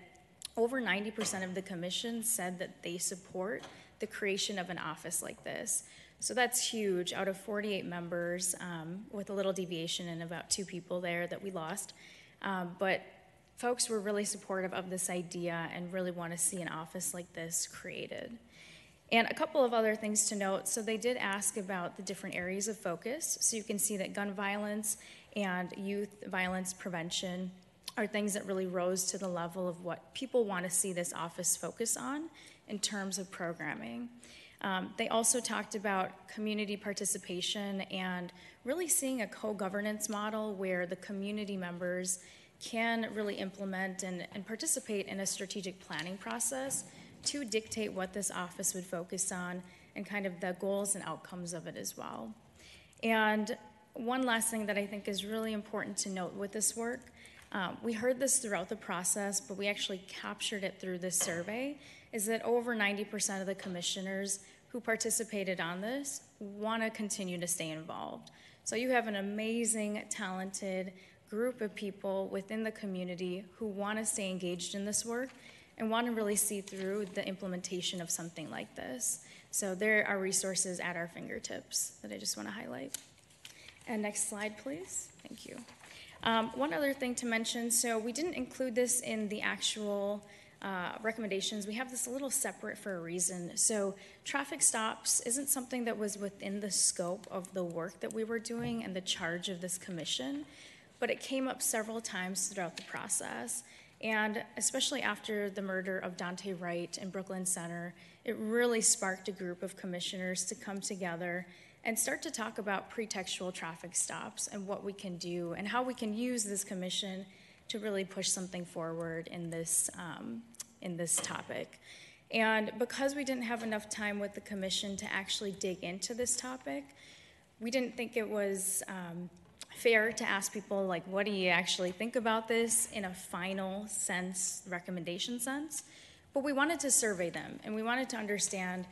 over 90% of the commission said that they support the creation of an office like this. So that's huge. Out of 48 members, with a little deviation and about 2 people there that we lost. But folks were really supportive of this idea and really want to see an office like this created. And a couple of other things to note. So they did ask about the different areas of focus. So you can see that gun violence and youth violence prevention are things that really rose to the level of what people want to see this office focus on in terms of programming. They also talked about community participation and really seeing a co-governance model where the community members can really implement and participate in a strategic planning process to dictate what this office would focus on and kind of the goals and outcomes of it as well. And one last thing that I think is really important to note with this work, we heard this throughout the process, but we actually captured it through this survey, is that over 90% of the commissioners who participated on this want to continue to stay involved. So you have an amazing, talented group of people within the community who want to stay engaged in this work and want to really see through the implementation of something like this. So there are resources at our fingertips that I just want to highlight. And next slide, please. Thank you. One other thing to mention, so we didn't include this in the actual recommendations. We have this a little separate for a reason. So traffic stops isn't something that was within the scope of the work that we were doing and the charge of this commission, but it came up several times throughout the process. And especially after the murder of Dante Wright in Brooklyn Center, it really sparked a group of commissioners to come together and start to talk about pretextual traffic stops and what we can do and how we can use this commission to really push something forward in this topic. And because we didn't have enough time with the commission to actually dig into this topic, we didn't think it was fair to ask people, like, what do you actually think about this in a final sense, recommendation sense? But we wanted to survey them, and we wanted to understand,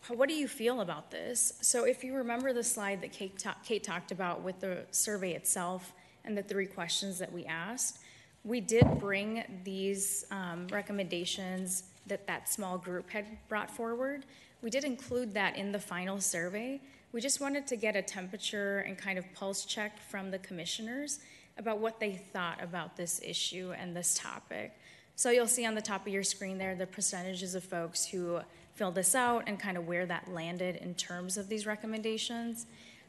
what do you feel about this? So if you remember the slide that Kate talked about with the survey itself and the 3 questions that we asked, we did bring these recommendations that small group had brought forward. We did include that in the final survey. We just wanted to get a temperature and kind of pulse check from the commissioners about what they thought about this issue and this topic. So you'll see on the top of your screen there the percentages of folks who filled this out and kind of where that landed in terms of these recommendations.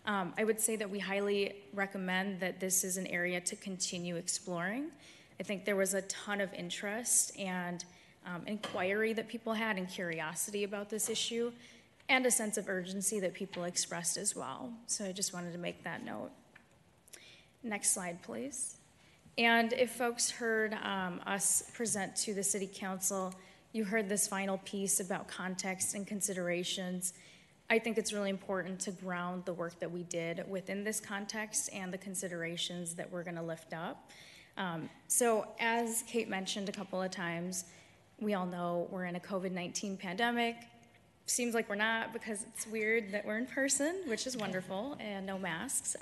I would say that we highly recommend that this is an area to continue exploring. I think there was a ton of interest and inquiry that people had and curiosity about this issue, and a sense of urgency that people expressed as well. So I just wanted to make that note. Next slide, please. And if folks heard us present to the City Council, you heard this final piece about context and considerations. I think it's really important to ground the work that we did within this context and the considerations that we're going to lift up. So as Kate mentioned a couple of times, we all know we're in a COVID-19 pandemic. Seems like we're not, because it's weird that we're in person, which is wonderful, and no masks.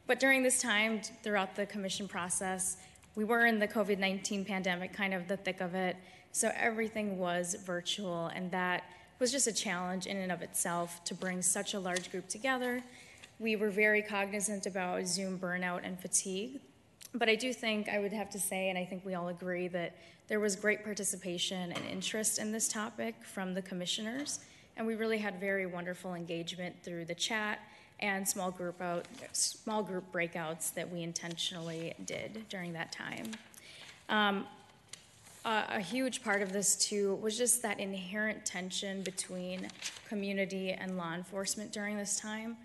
But during this time, throughout the commission process, we were in the COVID-19 pandemic, kind of the thick of it. So everything was virtual, and that was just a challenge in and of itself to bring such a large group together. We were very cognizant about Zoom burnout and fatigue. But I do think I would have to say, and I think we all agree, that there was great participation and interest in this topic from the commissioners, and we really had very wonderful engagement through the chat and small group breakouts that we intentionally did during that time. A huge part of this too was just that inherent tension between community and law enforcement during this time.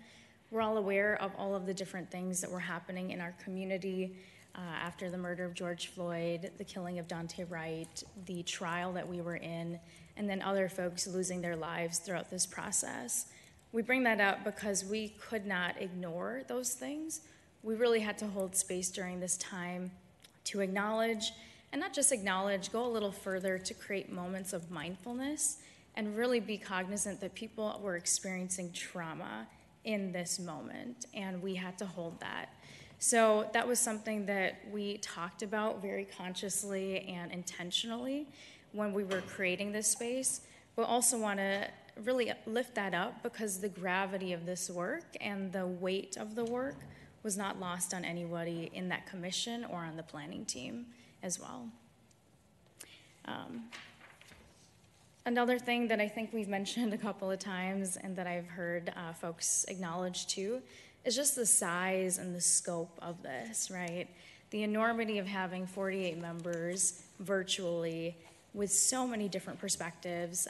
We're all aware of all of the different things that were happening in our community after the murder of George Floyd, the killing of Dante Wright, the trial that we were in, and then other folks losing their lives throughout this process. We bring that up because we could not ignore those things. We really had to hold space during this time to acknowledge, and not just acknowledge, go a little further to create moments of mindfulness and really be cognizant that people were experiencing trauma in this moment, and we had to hold that. So that was something that we talked about very consciously and intentionally when we were creating this space, but also want to really lift that up because the gravity of this work and the weight of the work was not lost on anybody in that commission or on the planning team as well. Another thing that I think we've mentioned a couple of times and that I've heard folks acknowledge too is just the size and the scope of this, right? The enormity of having 48 members virtually with so many different perspectives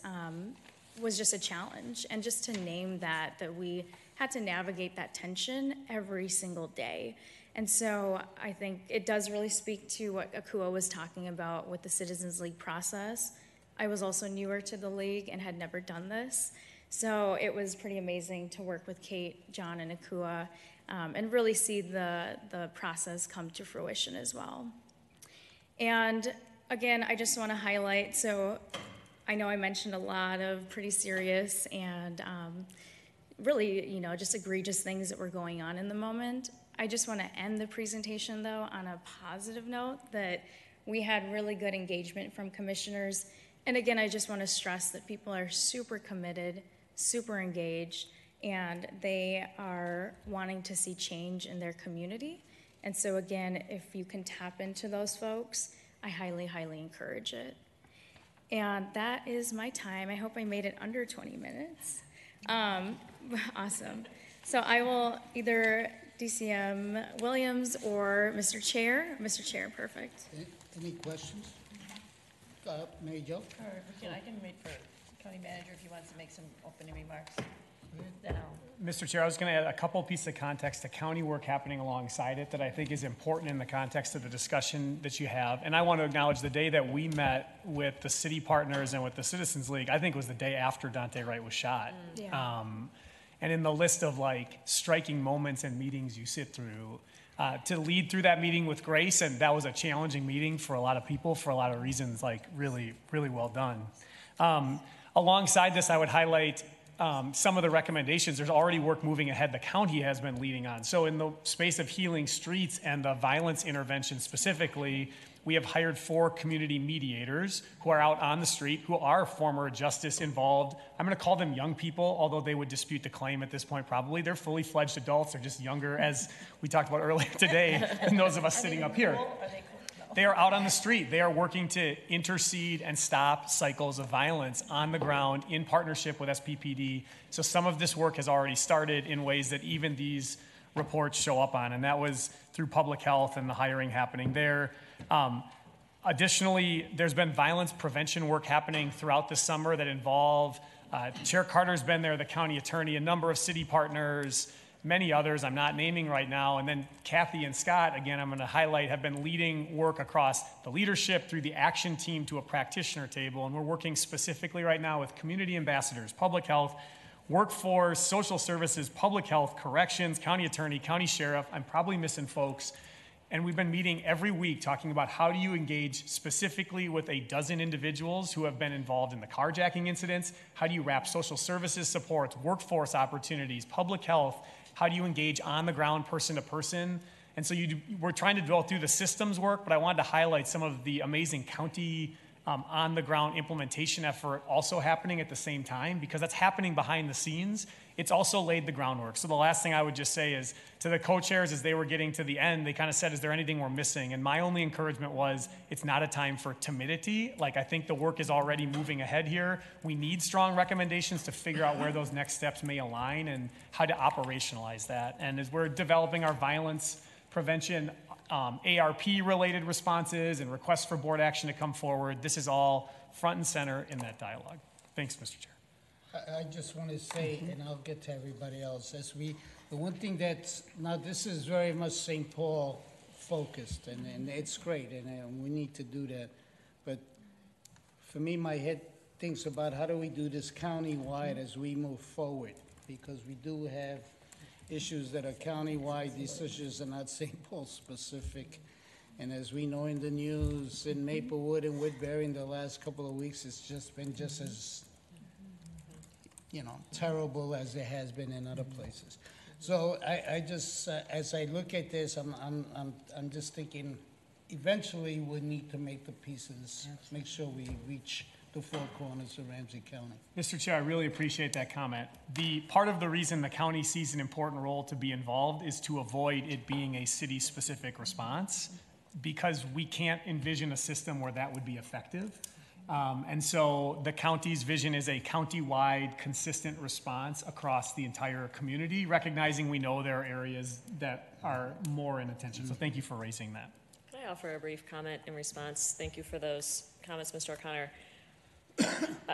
was just a challenge. And just to name that we had to navigate that tension every single day. And so I think it does really speak to what Akua was talking about with the Citizens League process. I was also newer to the league and had never done this. So it was pretty amazing to work with Kate, John, and Akua and really see the process come to fruition as well. And again, I just want to highlight, so I know I mentioned a lot of pretty serious and really, just egregious things that were going on in the moment. I just want to end the presentation, though, on a positive note that we had really good engagement from commissioners. And again, I just want to stress that people are super committed, super engaged, and they are wanting to see change in their community. And so again, if you can tap into those folks, I highly, highly encourage it. And that is my time. I hope I made it under 20 minutes. Awesome. So I will either DCM Williams or Mr. Chair. Mr. Chair, perfect. Any questions? Mary Jo? I can wait for County Manager if he wants to make some opening remarks. Then Mr. Chair, I was going to add a couple pieces of context to county work happening alongside it that I think is important in the context of the discussion that you have. And I want to acknowledge the day that we met with the city partners and with the Citizens League, I think was the day after Dante Wright was shot. Yeah. And in the list of striking moments and meetings you sit through, to lead through that meeting with grace, and that was a challenging meeting for a lot of people for a lot of reasons, really, really well done. Alongside this, I would highlight some of the recommendations. There's already work moving ahead the county has been leading on. So in the space of healing streets and the violence intervention specifically, we have hired 4 community mediators who are out on the street, who are former justice involved. I'm going to call them young people, although they would dispute the claim at this point probably. They're fully fledged adults. They're just younger, as we talked about earlier today, than those of us sitting up here. They are out on the street. They are working to intercede and stop cycles of violence on the ground in partnership with SPPD. So some of this work has already started in ways that even these reports show up on, and that was through public health and the hiring happening there. Additionally, there's been violence prevention work happening throughout the summer that involve Chair Carter's been there, the county attorney, a number of city partners, many others I'm not naming right now. And then Kathy and Scott, again, I'm going to highlight, have been leading work across the leadership through the action team to a practitioner table. And we're working specifically right now with community ambassadors, public health, workforce, social services, public health, corrections, county attorney, county sheriff. I'm probably missing folks. And we've been meeting every week talking about how do you engage specifically with a dozen individuals who have been involved in the carjacking incidents? How do you wrap social services supports, workforce opportunities, public health? How do you engage on the ground, person to person? And so we're trying to go through the systems work, but I wanted to highlight some of the amazing county on the ground implementation effort also happening at the same time, because that's happening behind the scenes. It's also laid the groundwork. So the last thing I would just say is to the co-chairs, as they were getting to the end, they kind of said, is there anything we're missing? And my only encouragement was, it's not a time for timidity. Like, I think the work is already moving ahead here. We need strong recommendations to figure out where those next steps may align and how to operationalize that. And as we're developing our violence prevention ARP-related responses and requests for board action to come forward, this is all front and center in that dialogue. Thanks, Mr. Chair. I just want to say, and I'll get to everybody else, the one thing that's, now this is very much St. Paul focused, and it's great, and we need to do that. But for me, my head thinks about how do we do this county-wide as we move forward, because we do have issues that are county-wide. These issues are not St. Paul specific. And as we know in the news, in Maplewood and Woodbury in the last couple of weeks, it's just been just as, terrible as it has been in other places. So I just, as I look at this, I'm just thinking, eventually we need to make the pieces, make sure we reach the four corners of Ramsey County. Mr. Chair, I really appreciate that comment. Part of the reason the county sees an important role to be involved is to avoid it being a city-specific response, because we can't envision a system where that would be effective. And so the county's vision is a county-wide, consistent response across the entire community, recognizing we know there are areas that are more in attention. So thank you for raising that. Can I offer a brief comment in response? Thank you for those comments, Mr. O'Connor.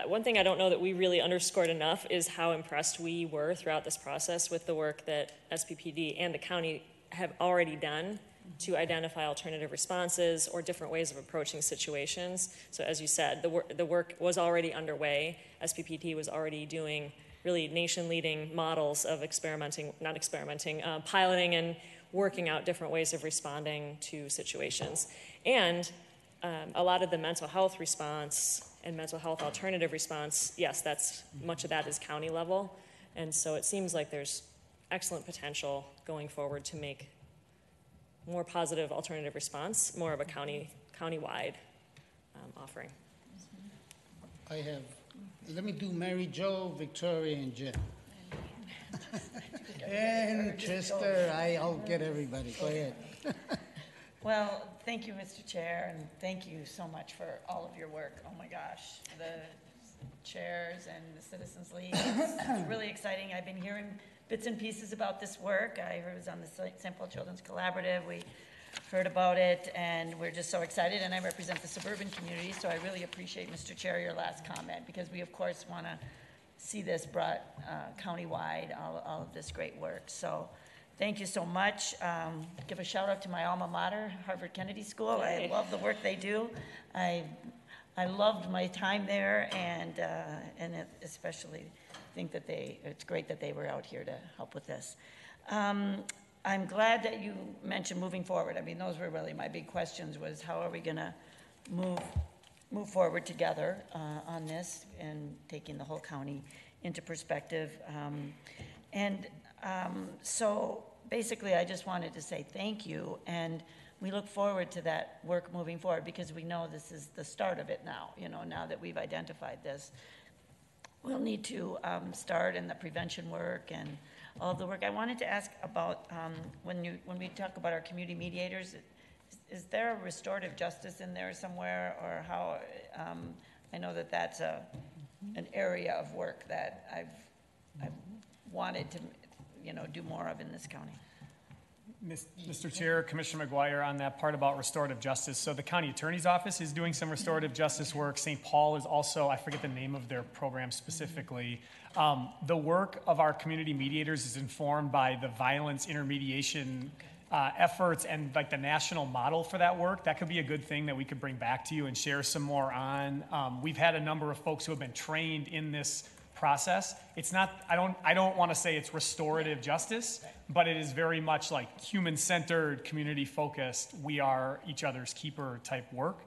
One thing I don't know that we really underscored enough is how impressed we were throughout this process with the work that SPPD and the county have already done to identify alternative responses or different ways of approaching situations. So as you said, the work was already underway. SPPD was already doing really nation-leading models of piloting and working out different ways of responding to situations. And a lot of the mental health response and mental health alternative response, yes, much of that is county level. And so it seems like there's excellent potential going forward to make more positive alternative response, more of a county-wide offering. Let me do Mary Jo, Victoria, and Jen. And Trista, I'll get everybody. Go ahead. Well, thank you, Mr. Chair, and thank you so much for all of your work. Oh my gosh, the chairs and the Citizens League, it's really exciting. I've been hearing bits and pieces about this work. I was on the St. Paul Children's Collaborative. We heard about it, and we're just so excited, and I represent the suburban community, so I really appreciate, Mr. Chair, your last comment, because we, of course, want to see this brought county-wide, all of this great work. So thank you so much. Give a shout out to my alma mater, Harvard Kennedy School. I love the work they do. I loved my time there, and especially think that it's great that they were out here to help with this. I'm glad that you mentioned moving forward. I mean, those were really my big questions, was how are we going to move forward together on this and taking the whole county into perspective. So basically, I just wanted to say thank you, and we look forward to that work moving forward, because we know this is the start of it now, now that we've identified this. We'll need to start in the prevention work and all of the work. I wanted to ask about when we talk about our community mediators, is there a restorative justice in there somewhere, or how? I know that that's an area of work that I've wanted to do more of in this county. Mr. Chair, Commissioner McGuire, on that part about restorative justice. So the county attorney's office is doing some restorative justice work. St. Paul is also, I forget the name of their program specifically. The work of our community mediators is informed by the violence intermediation efforts and like the national model for that work. That could be a good thing that we could bring back to you and share some more on. We've had a number of folks who have been trained in this process. It's not, I don't want to say it's restorative justice, but it is very much like human-centered, community-focused, we are each other's keeper type work.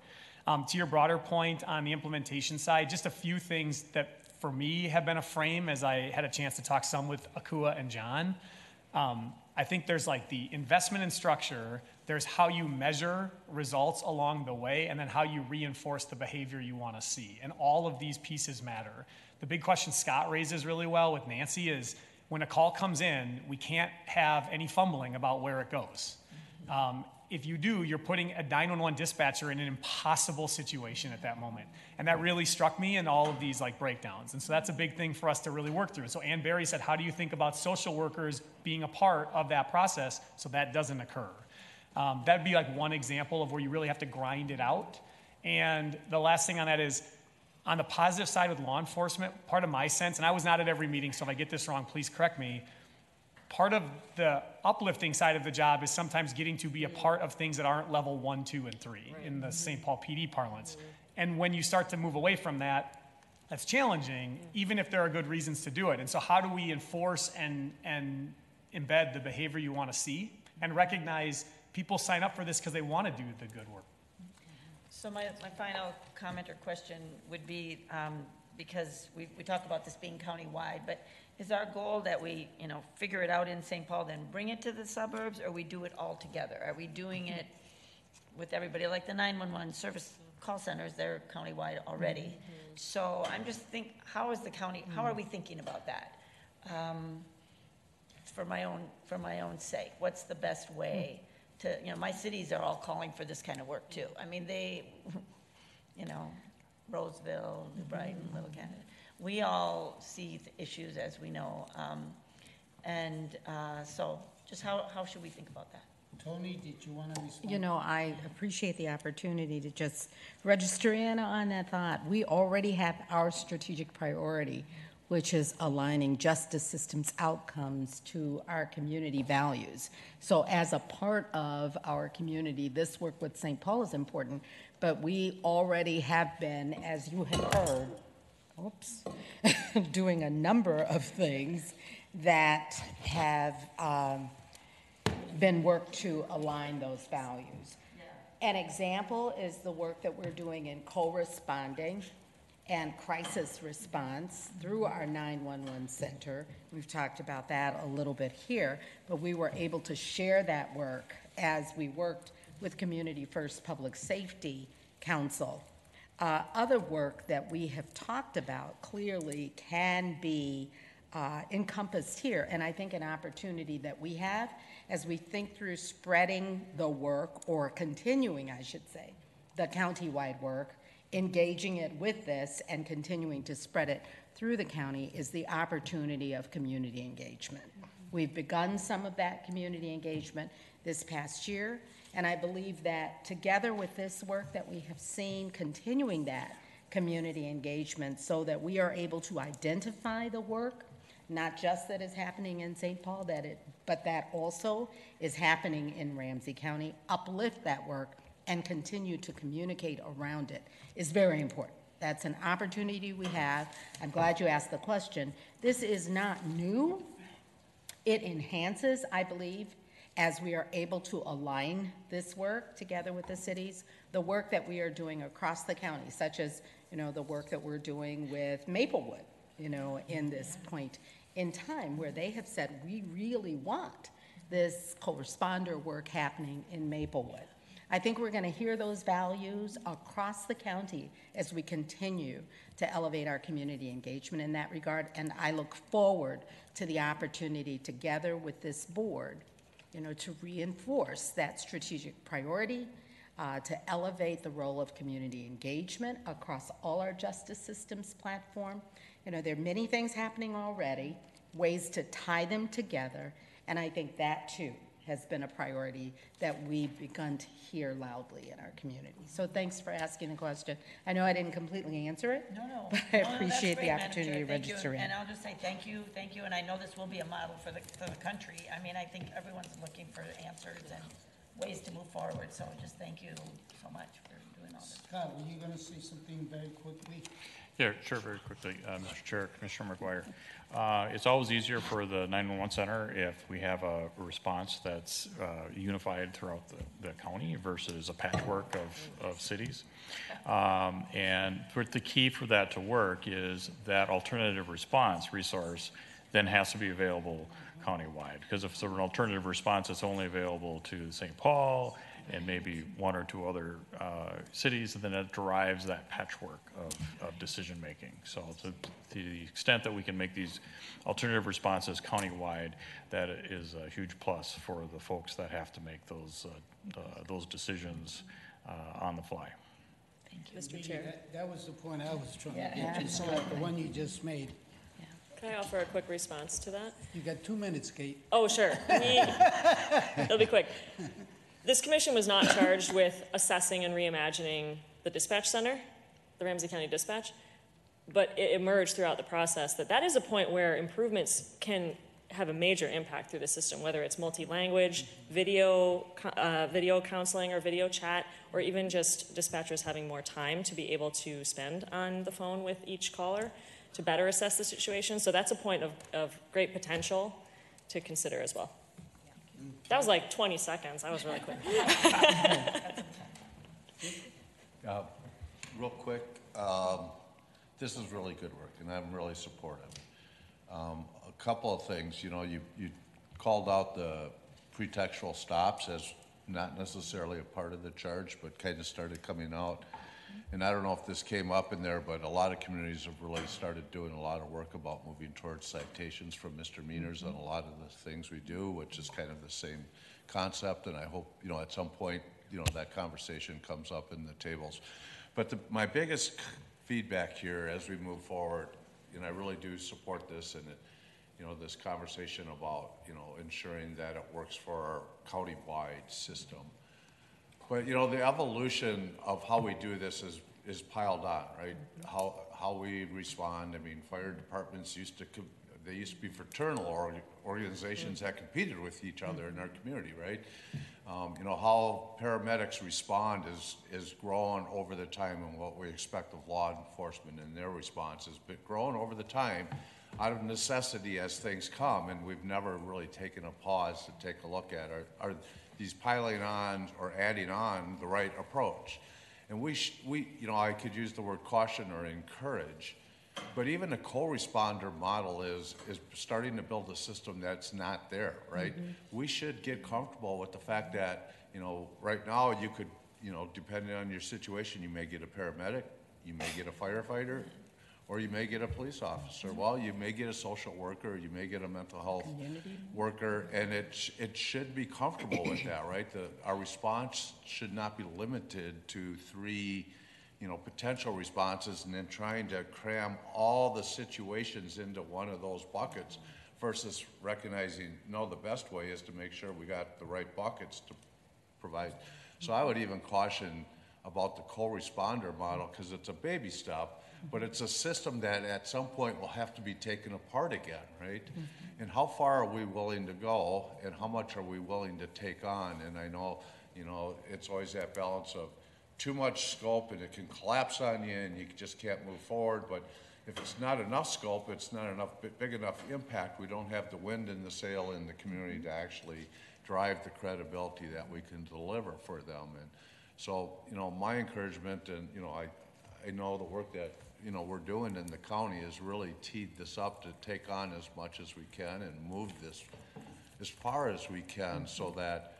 To your broader point on the implementation side, just a few things that for me have been a frame as I had a chance to talk some with Akua and John. I think there's like the investment in structure, there's how you measure results along the way, and then how you reinforce the behavior you want to see. And all of these pieces matter. The big question Scott raises really well with Nancy is when a call comes in, we can't have any fumbling about where it goes. If you do, you're putting a 911 dispatcher in an impossible situation at that moment. And that really struck me in all of these like breakdowns. And so that's a big thing for us to really work through. So Ann Barry said, how do you think about social workers being a part of that process so that doesn't occur? That'd be like one example of where you really have to grind it out. And the last thing on that is, on the positive side with law enforcement, part of my sense, and I was not at every meeting, so if I get this wrong, please correct me, part of the uplifting side of the job is sometimes getting to be a part of things that aren't level 1, 2, and 3 in the St. Paul PD parlance. And when you start to move away from that, that's challenging, even if there are good reasons to do it. And so how do we enforce and embed the behavior you want to see and recognize people sign up for this because they want to do the good work? So my final comment or question would be, because we talk about this being countywide, but is our goal that we, figure it out in St. Paul, then bring it to the suburbs, or we do it all together? Are we doing it with everybody? Like the 911 service call centers, they're countywide already. So I'm just how are we thinking about that? For my own sake, what's the best way to, my cities are all calling for this kind of work too. I mean, Roseville, New Brighton, Little Canada, we all see issues as we know. So just how should we think about that? Tony, did you want to respond? I appreciate the opportunity to just register in on that thought. We already have our strategic priority, which is aligning justice systems outcomes to our community values. So as a part of our community, this work with St. Paul is important, but we already have been, as you have heard, doing a number of things that have been worked to align those values. An example is the work that we're doing in co-responding and crisis response through our 911 center. We've talked about that a little bit here, but we were able to share that work as we worked with Community First Public Safety Council. Other work that we have talked about clearly can be encompassed here, and I think an opportunity that we have as we think through spreading the work, or continuing, I should say, the county-wide work, engaging it with this and continuing to spread it through the county, is the opportunity of community engagement. We've begun some of that community engagement this past year, and I believe that together with this work that we have seen, continuing that community engagement so that we are able to identify the work, not just that is happening in St. Paul, but that also is happening in Ramsey County, uplift that work and continue to communicate around it is very important. That's an opportunity we have. I'm glad you asked the question. This is not new. It enhances, I believe, as we are able to align this work together with the cities, the work that we are doing across the county, such as, the work that we're doing with Maplewood, in this point in time where they have said, we really want this co-responder work happening in Maplewood. I think we're going to hear those values across the county as we continue to elevate our community engagement in that regard, and I look forward to the opportunity together with this board, to reinforce that strategic priority, to elevate the role of community engagement across all our justice systems platform. There are many things happening already, ways to tie them together, and I think that too has been a priority that we've begun to hear loudly in our community. So thanks for asking the question. I know I didn't completely answer it. No. But I No, that's appreciate great, the Madam opportunity Chair. to Thank you. register in. And I'll just say thank you, and I know this will be a model for the country. I mean, I think everyone's looking for answers and ways to move forward, so just thank you so much for doing all this. Scott, were you gonna say something very quickly? Yeah, sure, very quickly, Mr. Chair, Commissioner McGuire. It's always easier for the 911 center if we have a response that's unified throughout the county versus a patchwork of cities. And the key for that to work is that alternative response resource then has to be available countywide. Because if it's an alternative response that's only available to St. Paul and maybe one or two other cities, then it drives that patchwork of decision making. So to the extent that we can make these alternative responses countywide, that is a huge plus for the folks that have to make those decisions on the fly. Mr. Chair. That was the point I was trying to get to, Scott, the one you just made. Can I offer a quick response to that? You got 2 minutes, Kate. Oh, sure. It'll be quick. This commission was not charged with assessing and reimagining the dispatch center, the Ramsey County Dispatch, but it emerged throughout the process that that is a point where improvements can have a major impact through the system, whether it's multi-language, video counseling or video chat, or even just dispatchers having more time to be able to spend on the phone with each caller to better assess the situation. So that's a point of great potential to consider as well. That was like 20 seconds. I was really quick. Real quick, this is really good work, and I'm really supportive. A couple of things, you called out the pretextual stops as not necessarily a part of the charge, but kind of started coming out. And I don't know if this came up in there, but a lot of communities have really started doing a lot of work about moving towards citations for misdemeanors on a lot of the things we do, which is kind of the same concept. And I hope, at some point, that conversation comes up in the tables. But my biggest feedback here as we move forward, and I really do support this, and this conversation about, ensuring that it works for our county-wide system. But, the evolution of how we do this is piled on, right? How we respond. I mean, fire departments used to be fraternal organizations that competed with each other in our community, right? How paramedics respond is growing over the time, and what we expect of law enforcement and their responses, but growing over the time out of necessity as things come, and we've never really taken a pause to take a look at are these piling on or adding on the right approach. And I could use the word caution or encourage, but even a co-responder model is starting to build a system that's not there, right? Mm-hmm. We should get comfortable with the fact that, right now you could, depending on your situation, you may get a paramedic, you may get a firefighter, or you may get a police officer. Well, you may get a social worker, you may get a mental health worker, and it should be comfortable with that, right? Our response should not be limited to 3, potential responses and then trying to cram all the situations into one of those buckets versus recognizing, no, the best way is to make sure we got the right buckets to provide. So I would even caution about the co-responder model because it's a baby step, but it's a system that at some point will have to be taken apart again, right? Mm-hmm. And how far are we willing to go, and how much are we willing to take on? And I know, it's always that balance of too much scope and it can collapse on you and you just can't move forward. But if it's not enough scope, it's not enough big enough impact, we don't have the wind in the sail in the community to actually drive the credibility that we can deliver for them. And so, my encouragement, and I know the work that we're doing in the county has really teed this up to take on as much as we can and move this as far as we can, so that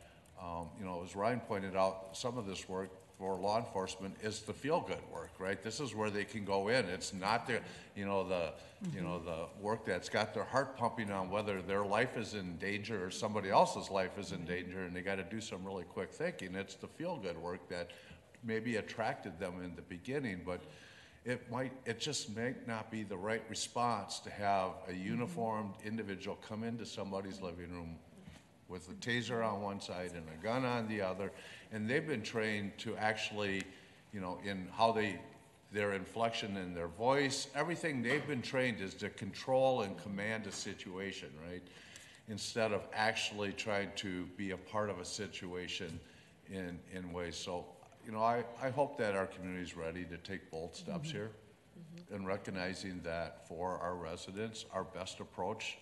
as Ryan pointed out, some of this work for law enforcement is the feel-good work, right? This is where they can go in. It's not the work that's got their heart pumping on whether their life is in danger or somebody else's life is in danger, and they got to do some really quick thinking. It's the feel-good work that maybe attracted them in the beginning, but it just may not be the right response to have a uniformed individual come into somebody's living room with a taser on one side and a gun on the other, and they've been trained to actually, you know, in how their inflection in their voice, everything they've been trained is to control and command a situation, right? Instead of actually trying to be a part of a situation in ways. So, you know, I hope that our community is ready to take bold steps here, and recognizing that for our residents, our best approach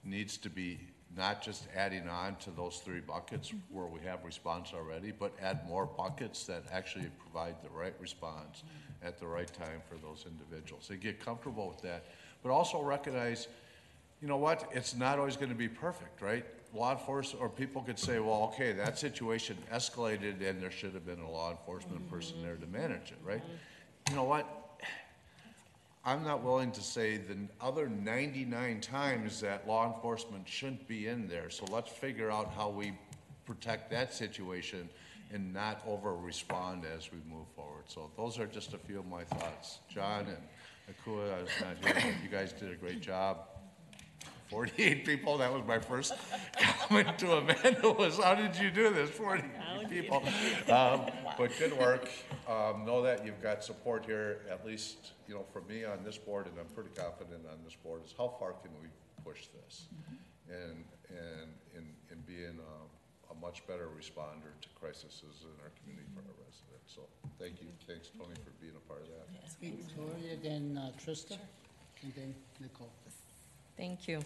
needs to be not just adding on to those 3 buckets where we have response already, but add more buckets that actually provide the right response at the right time for those individuals. They get comfortable with that, but also recognize, you know what, it's not always going to be perfect, right? Law enforcement, or people could say, well, okay, that situation escalated and there should have been a law enforcement person there to manage it, right? You know what? I'm not willing to say the other 99 times that law enforcement shouldn't be in there. So let's figure out how we protect that situation and not over-respond as we move forward. So those are just a few of my thoughts. John and Akua, I was not here, but you guys did a great job. 48 people, that was my first comment to Amanda was, how did you do this, 48 people? But good work. Know that you've got support here, at least, you know, from me on this board, and I'm pretty confident on this board, is how far can we push this? And being a much better responder to crises in our community for our residents. So thank you. Thanks, Tony, for being a part of that. Victoria, then Trista, and then Nicole. Thank you.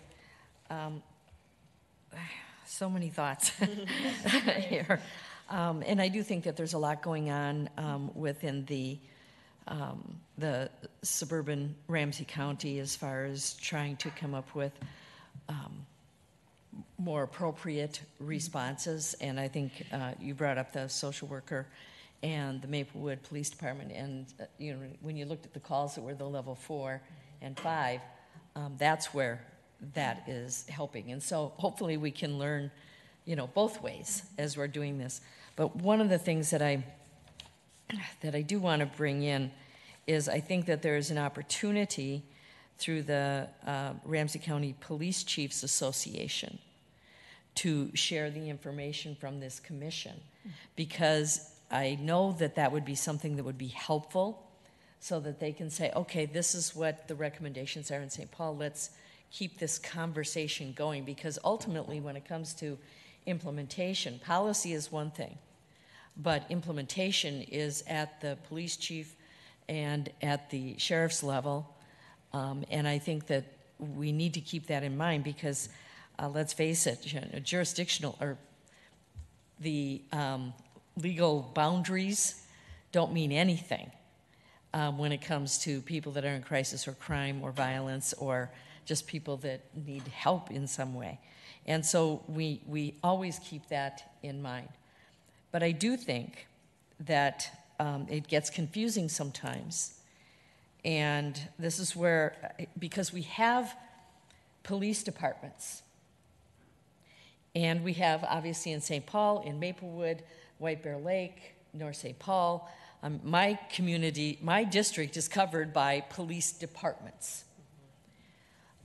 So many thoughts here. And I do think that there's a lot going on within the suburban Ramsey County as far as trying to come up with more appropriate responses. And I think you brought up the social worker and the Maplewood Police Department. And you know, when you looked at the calls that were the level 4 and 5, that's where that is helping. And so hopefully we can learn, you know, both ways as we're doing this. But one of the things that I do want to bring in is I think that there is an opportunity through the Ramsey County Police Chiefs Association to share the information from this commission, because I know that that would be something that would be helpful, so that they can say, okay, this is what the recommendations are in St. Paul. Let's keep this conversation going, because ultimately when it comes to implementation, policy is one thing, but implementation is at the police chief and at the sheriff's level. And I think that we need to keep that in mind, because let's face it, you know, jurisdictional or the legal boundaries don't mean anything when it comes to people that are in crisis or crime or violence, or just people that need help in some way. And so we always keep that in mind. But I do think that it gets confusing sometimes. And this is where, because we have police departments, and we have obviously in St. Paul, in Maplewood, White Bear Lake, North St. Paul, my community, my district is covered by police departments.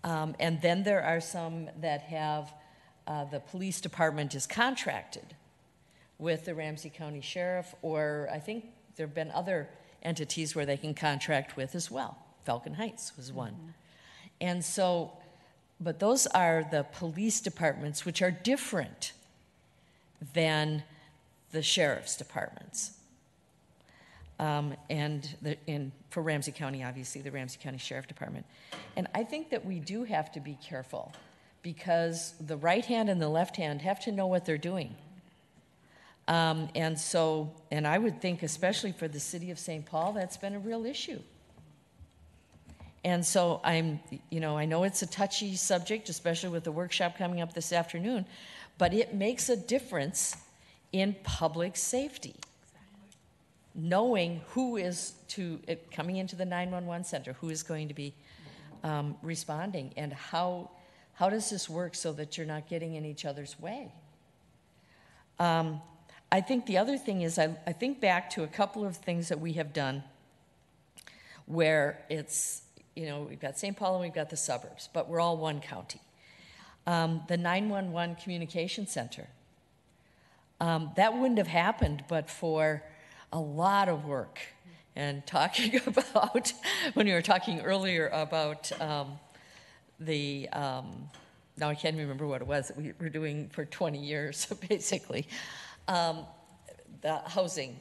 And then there are some that have, the police department is contracted with the Ramsey County Sheriff, or I think there have been other entities where they can contract with as well. Falcon Heights was one. And so, but those are the police departments, which are different than the sheriff's departments. And for Ramsey County, obviously, the Ramsey County Sheriff Department. And I think that we do have to be careful, because the right hand and the left hand have to know what they're doing. And I would think, especially for the city of St. Paul, that's been a real issue. And so I know it's a touchy subject, especially with the workshop coming up this afternoon, but it makes a difference in public safety. Knowing who is coming into the 911 center, who is going to be responding, and how does this work so that you're not getting in each other's way. I think the other thing is, I think back to a couple of things that we have done where it's, we've got St. Paul and we've got the suburbs, but we're all one county. the 911 communication center. That wouldn't have happened but for a lot of work. And talking about, when we were talking earlier about now I can't remember what it was that we were doing for 20 years, basically, the housing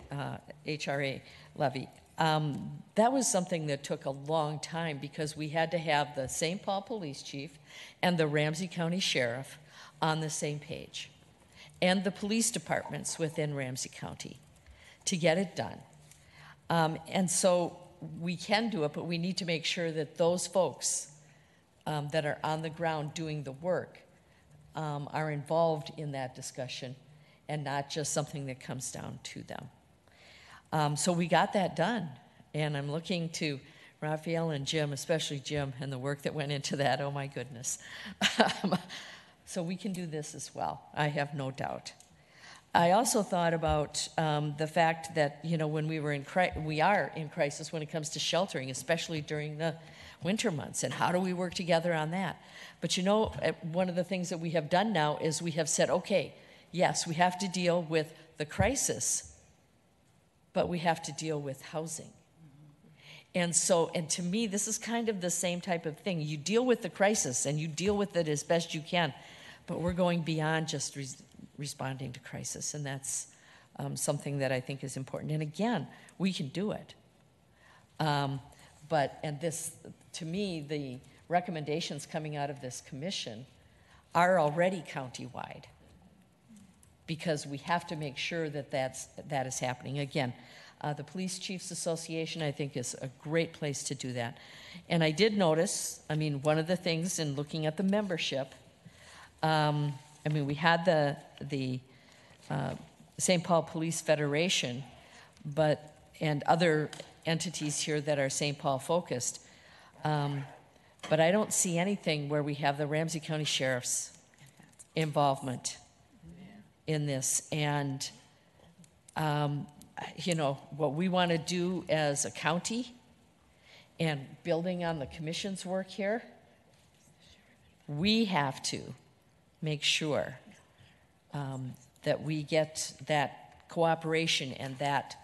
HRA levy. That was something that took a long time because we had to have the St. Paul Police Chief and the Ramsey County Sheriff on the same page, and the police departments within Ramsey County to get it done. And so we can do it, but we need to make sure that those folks that are on the ground doing the work are involved in that discussion and not just something that comes down to them. So we got that done, and I'm looking to Raphael and Jim, especially Jim, and the work that went into that. Oh my goodness. So we can do this as well, I have no doubt. I also thought about the fact that, you know, when we are in crisis when it comes to sheltering, especially during the winter months, and how do we work together on that? But you know, one of the things that we have done now is we have said, okay, yes, we have to deal with the crisis, but we have to deal with housing. And so, and to me, this is kind of the same type of thing. You deal with the crisis and you deal with it as best you can, but we're going beyond just responding to crisis, and that's something that I think is important. And again, we can do it. And this, to me, the recommendations coming out of this commission are already countywide, because we have to make sure that that is happening. Again, the Police Chiefs Association, I think, is a great place to do that. And I did notice, I mean, one of the things in looking at the membership, I mean, we had the St. Paul Police Federation, and other entities here that are St. Paul focused, but I don't see anything where we have the Ramsey County Sheriff's involvement in this. And you know, what we want to do as a county, and building on the commission's work here, we have to make sure that we get that cooperation and that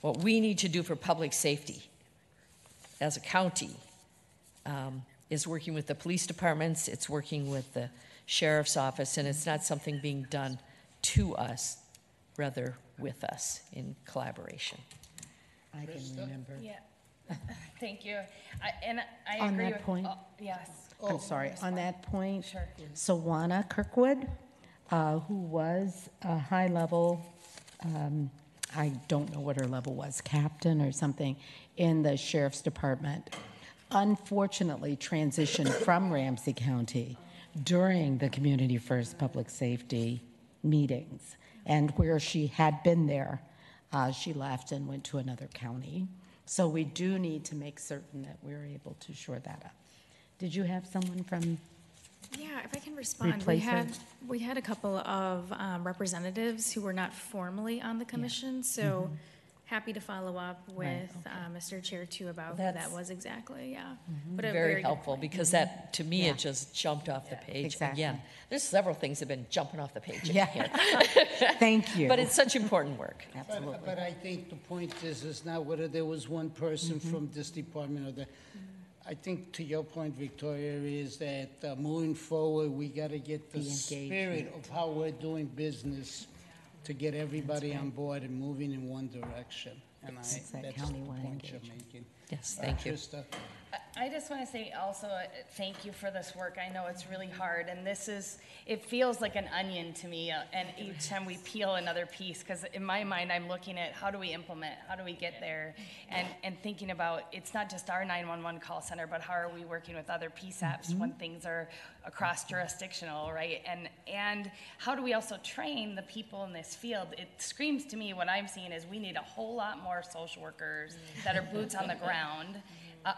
what we need to do for public safety as a county is working with the police departments, it's working with the sheriff's office, and it's not something being done to us, rather with us in collaboration. I can remember. Yeah, thank you. I On agree that with, point? yes. I'm sorry, on that point, Sure. Sawana Kirkwood, who was a high-level, I don't know what her level was, captain or something, in the sheriff's department, unfortunately transitioned from Ramsey County during the Community First Public Safety meetings. And where she had been there, she left and went to another county. So we do need to make certain that we're able to shore that up. Did you have someone from? Yeah, if I can respond, we had a couple of representatives who were not formally on the commission, so happy to follow up with Mr. Chair too about who that was exactly. Yeah, but a Very good helpful, point. because that, to me, it just jumped off the page. Exactly. Again, there's several things that have been jumping off the page in Yeah. here. Thank you. But it's such important work. Absolutely. But I think the point is not whether there was one person from this department or the, I think to your point, Victoria, is that moving forward, we got to get the spirit of how we're doing business to get everybody on board and moving in one direction. And that's the point you're making. Yes, thank you. Trista? I just want to say also thank you for this work. I know it's really hard, and it feels like an onion to me, and each time we peel another piece, because in my mind I'm looking at how do we implement, how do we get there, and thinking about it's not just our 911 call center, but how are we working with other PSAPs when things are across jurisdictional, right? And how do we also train the people in this field? It screams to me, what I'm seeing is we need a whole lot more social workers that are boots on the ground,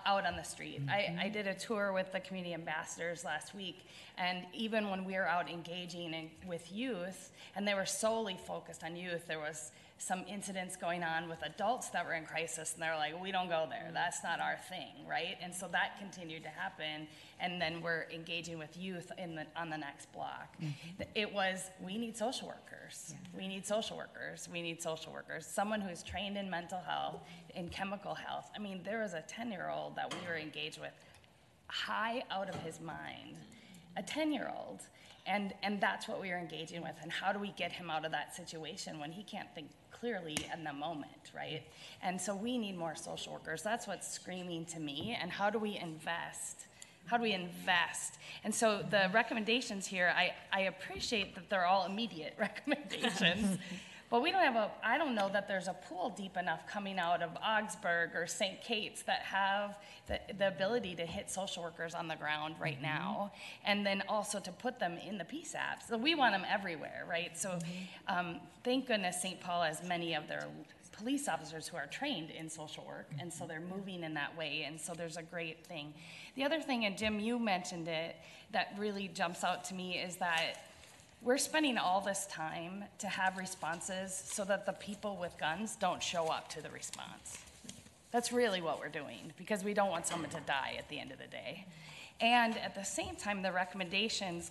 out on the street. I did a tour with the community ambassadors last week, and even when we were out engaging with youth, and they were solely focused on youth, there was some incidents going on with adults that were in crisis, and they're like, we don't go there, that's not our thing, right? And so that continued to happen, and then we're engaging with youth on the next block. It was, we need social workers, we need social workers, we need social workers, someone who's trained in mental health, in chemical health. I mean, there was a 10-year-old that we were engaged with, high out of his mind, a 10-year-old. And that's what we are engaging with. And how do we get him out of that situation when he can't think clearly in the moment, right? And so we need more social workers. That's what's screaming to me. And how do we invest? How do we invest? And so the recommendations here, I appreciate that they're all immediate recommendations. But we don't have I don't know that there's a pool deep enough coming out of Augsburg or St. Kate's that have the ability to hit social workers on the ground right now, and then also to put them in the peace apps. So we want them everywhere, right? So thank goodness St. Paul has many of their police officers who are trained in social work, and so they're moving in that way, and so there's a great thing. The other thing, and Jim, you mentioned it, that really jumps out to me is that we're spending all this time to have responses so that the people with guns don't show up to the response. That's really what we're doing, because we don't want someone to die at the end of the day. And at the same time, the recommendations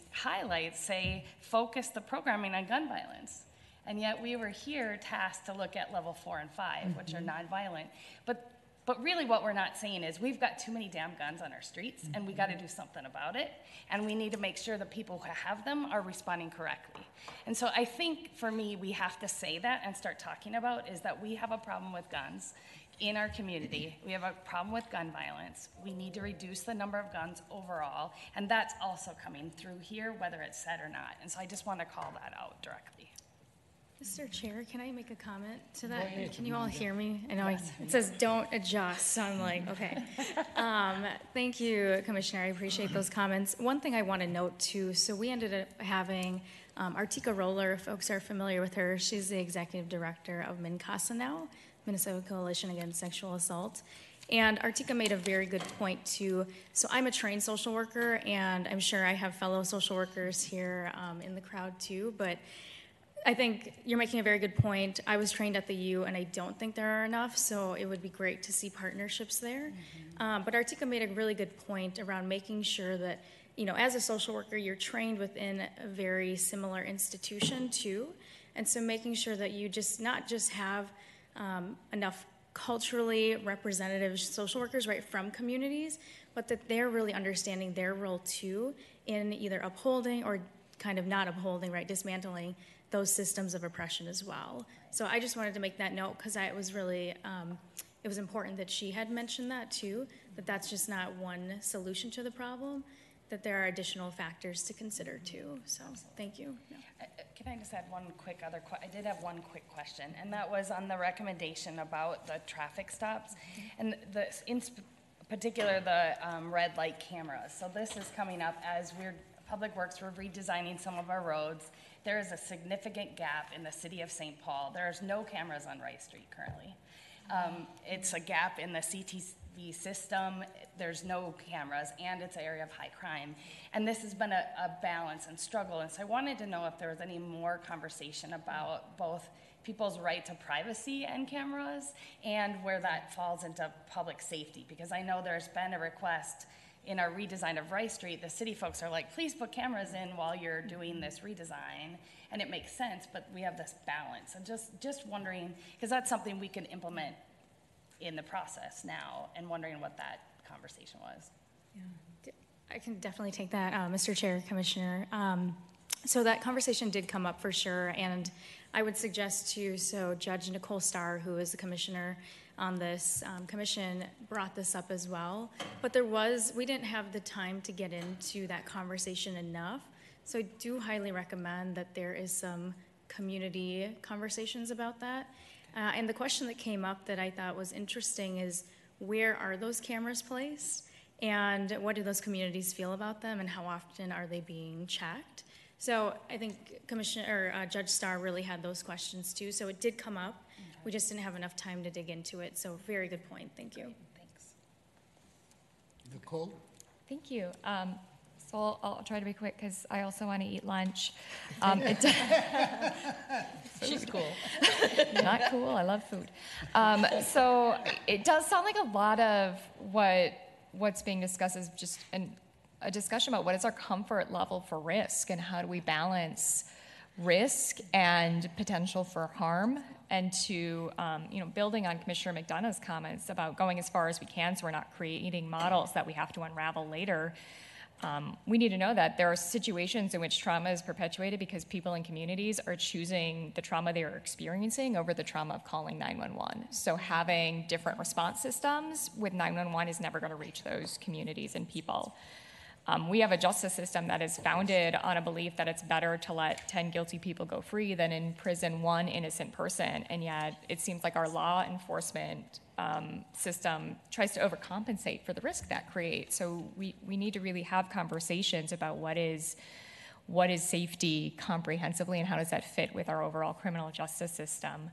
say, focus the programming on gun violence. And yet we were here tasked to look at level 4 and 5, which are nonviolent. But really what we're not saying is we've got too many damn guns on our streets, and we got to do something about it. And we need to make sure the people who have them are responding correctly. And so I think for me, we have to say that and start talking about is that we have a problem with guns in our community. We have a problem with gun violence. We need to reduce the number of guns overall. And that's also coming through here, whether it's said or not. And so I just want to call that out directly. Mr. Chair, can I make a comment to that? Can you all hear me? I know it says don't adjust, so I'm like, okay. Thank you, Commissioner. I appreciate those comments. One thing I want to note too, so we ended up having Artika Roller, if folks are familiar with her. She's the executive director of MNCASA now, Minnesota Coalition Against Sexual Assault. And Artika made a very good point too. So I'm a trained social worker, and I'm sure I have fellow social workers here in the crowd too, but I think you're making a very good point. I was trained at the U, and I don't think there are enough, so it would be great to see partnerships there. But Artika made a really good point around making sure that, you know, as a social worker, you're trained within a very similar institution too. And so making sure that you not just have enough culturally representative social workers, right, from communities, but that they're really understanding their role too in either upholding or kind of not upholding, right, dismantling those systems of oppression as well. So I just wanted to make that note because it was really, it was important that she had mentioned that too, that that's just not one solution to the problem, that there are additional factors to consider too. So thank you. Yeah. Can I just add one quick I did have one quick question, and that was on the recommendation about the traffic stops, and in particular the red light cameras. So this is coming up as Public Works, we're redesigning some of our roads. There is a significant gap in the city of St. Paul. There's no cameras on Rice Street currently. It's a gap in the CTV system. There's no cameras, and it's an area of high crime. And this has been a balance and struggle. And so I wanted to know if there was any more conversation about both people's right to privacy and cameras and where that falls into public safety. Because I know there's been a request in our redesign of Rice Street, the city folks are like, please put cameras in while you're doing this redesign. And it makes sense, but we have this balance. And just wondering, because that's something we could implement in the process now, and wondering what that conversation was. Yeah. I can definitely take that, Mr. Chair, Commissioner. So that conversation did come up for sure, and I would suggest to, so Judge Nicole Starr, who is the commissioner on this commission, brought this up as well. But we didn't have the time to get into that conversation enough. So I do highly recommend that there is some community conversations about that. And the question that came up that I thought was interesting is, where are those cameras placed? And what do those communities feel about them, and how often are they being checked? So I think Judge Starr really had those questions too. So it did come up. We just didn't have enough time to dig into it. So very good point. Thank you. Thanks. Nicole? Thank you. useful. I'll try to be quick because I also want to eat lunch. She's cool. Not cool. I love food. So it does sound like a lot of what's being discussed is just a discussion about what is our comfort level for risk and how do we balance risk and potential for harm, and to building on Commissioner McDonough's comments about going as far as we can so we're not creating models that we have to unravel later. We need to know that there are situations in which trauma is perpetuated because people in communities are choosing the trauma they are experiencing over the trauma of calling 911. So having different response systems with 911 is never going to reach those communities and people. We have a justice system that is founded on a belief that it's better to let 10 guilty people go free than imprison one innocent person, and yet it seems like our law enforcement system tries to overcompensate for the risk that creates. So we need to really have conversations about what is safety comprehensively and how does that fit with our overall criminal justice system.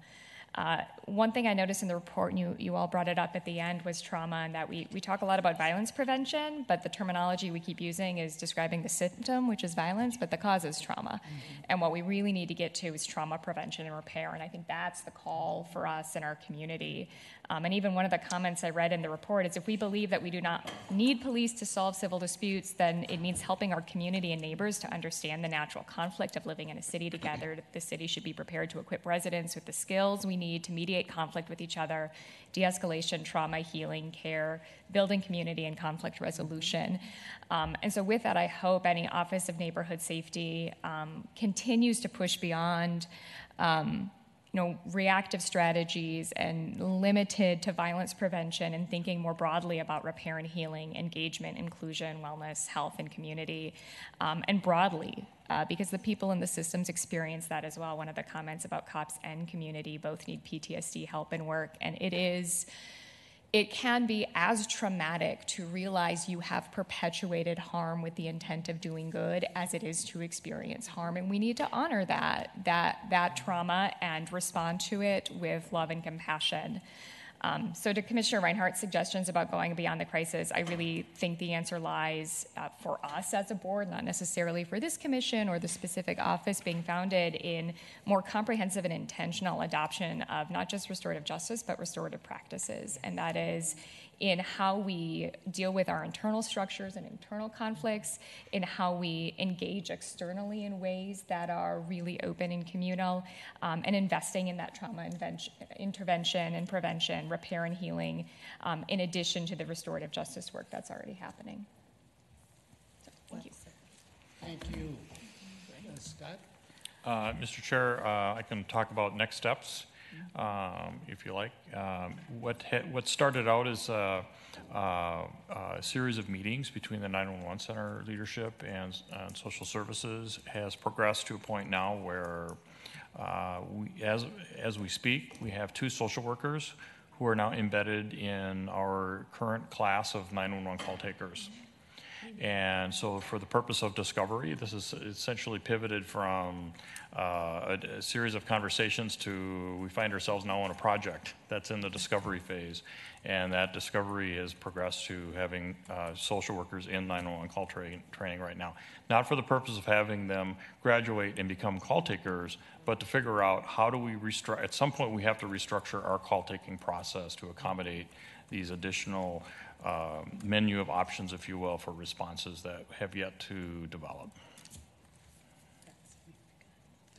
One thing I noticed in the report, and you all brought it up at the end, was trauma, and that we talk a lot about violence prevention, but the terminology we keep using is describing the symptom, which is violence, but the cause is trauma. And what we really need to get to is trauma prevention and repair, and I think that's the call for us in our community. And even one of the comments I read in the report is if we believe that we do not need police to solve civil disputes, then it means helping our community and neighbors to understand the natural conflict of living in a city together. The city should be prepared to equip residents with the skills we need to mediate conflict with each other, de-escalation, trauma, healing, care, building community, and conflict resolution. And so with that, I hope any Office of Neighborhood Safety continues to push beyond reactive strategies and limited to violence prevention, and thinking more broadly about repair and healing, engagement, inclusion, wellness, health, and community, and broadly, because the people in the systems experience that as well. One of the comments about cops and community both need PTSD help and work, and it can be as traumatic to realize you have perpetuated harm with the intent of doing good as it is to experience harm. And we need to honor that trauma and respond to it with love and compassion. So to Commissioner Reinhardt's suggestions about going beyond the crisis, I really think the answer lies for us as a board, not necessarily for this commission or the specific office being founded, in more comprehensive and intentional adoption of not just restorative justice, but restorative practices. And that is in how we deal with our internal structures and internal conflicts, in how we engage externally in ways that are really open and communal, and investing in that trauma intervention and prevention, repair and healing, in addition to the restorative justice work that's already happening. So, thank you. Thank you. Scott? Mr. Chair, I can talk about next steps. If you like. What started out as a series of meetings between the 911 Center leadership and social services has progressed to a point now where, as we speak, we have 2 social workers who are now embedded in our current class of 911 call takers. And so for the purpose of discovery, this is essentially pivoted from a series of conversations to we find ourselves now on a project that's in the discovery phase. And that discovery has progressed to having social workers in 911 call training right now. Not for the purpose of having them graduate and become call takers, but to figure out how do we at some point we have to restructure our call taking process to accommodate these additional menu of options, if you will, for responses that have yet to develop.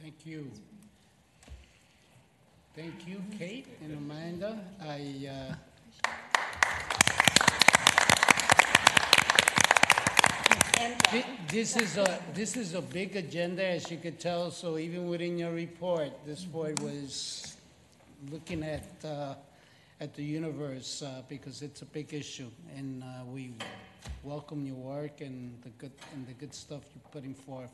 Thank you. Thank you, Kate and Amanda. This is a big agenda, as you could tell. So even within your report, this board was looking at the universe because it's a big issue, and we welcome your work and the good stuff you're putting forth.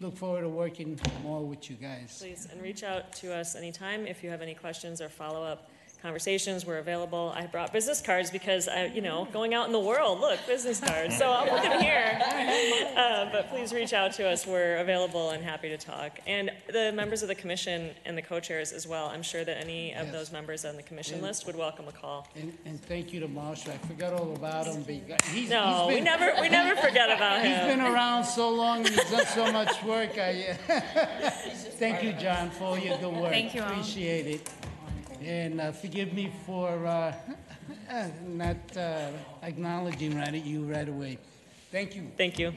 Look forward to working more with you guys. Please, and reach out to us anytime if you have any questions or follow-up conversations. We're available. I brought business cards because going out in the world, look, business cards. So I'll put them here. But please reach out to us. We're available and happy to talk. And the members of the commission and the co-chairs as well. I'm sure that any of those members on the commission list would welcome a call. And thank you to Marshall. I forgot all about him. We never forget about him. He's been around so long and he's done so much work. Thank you, John, for all your good work. Thank you all. Appreciate it. And forgive me for not acknowledging you right away. Thank you. Thank you.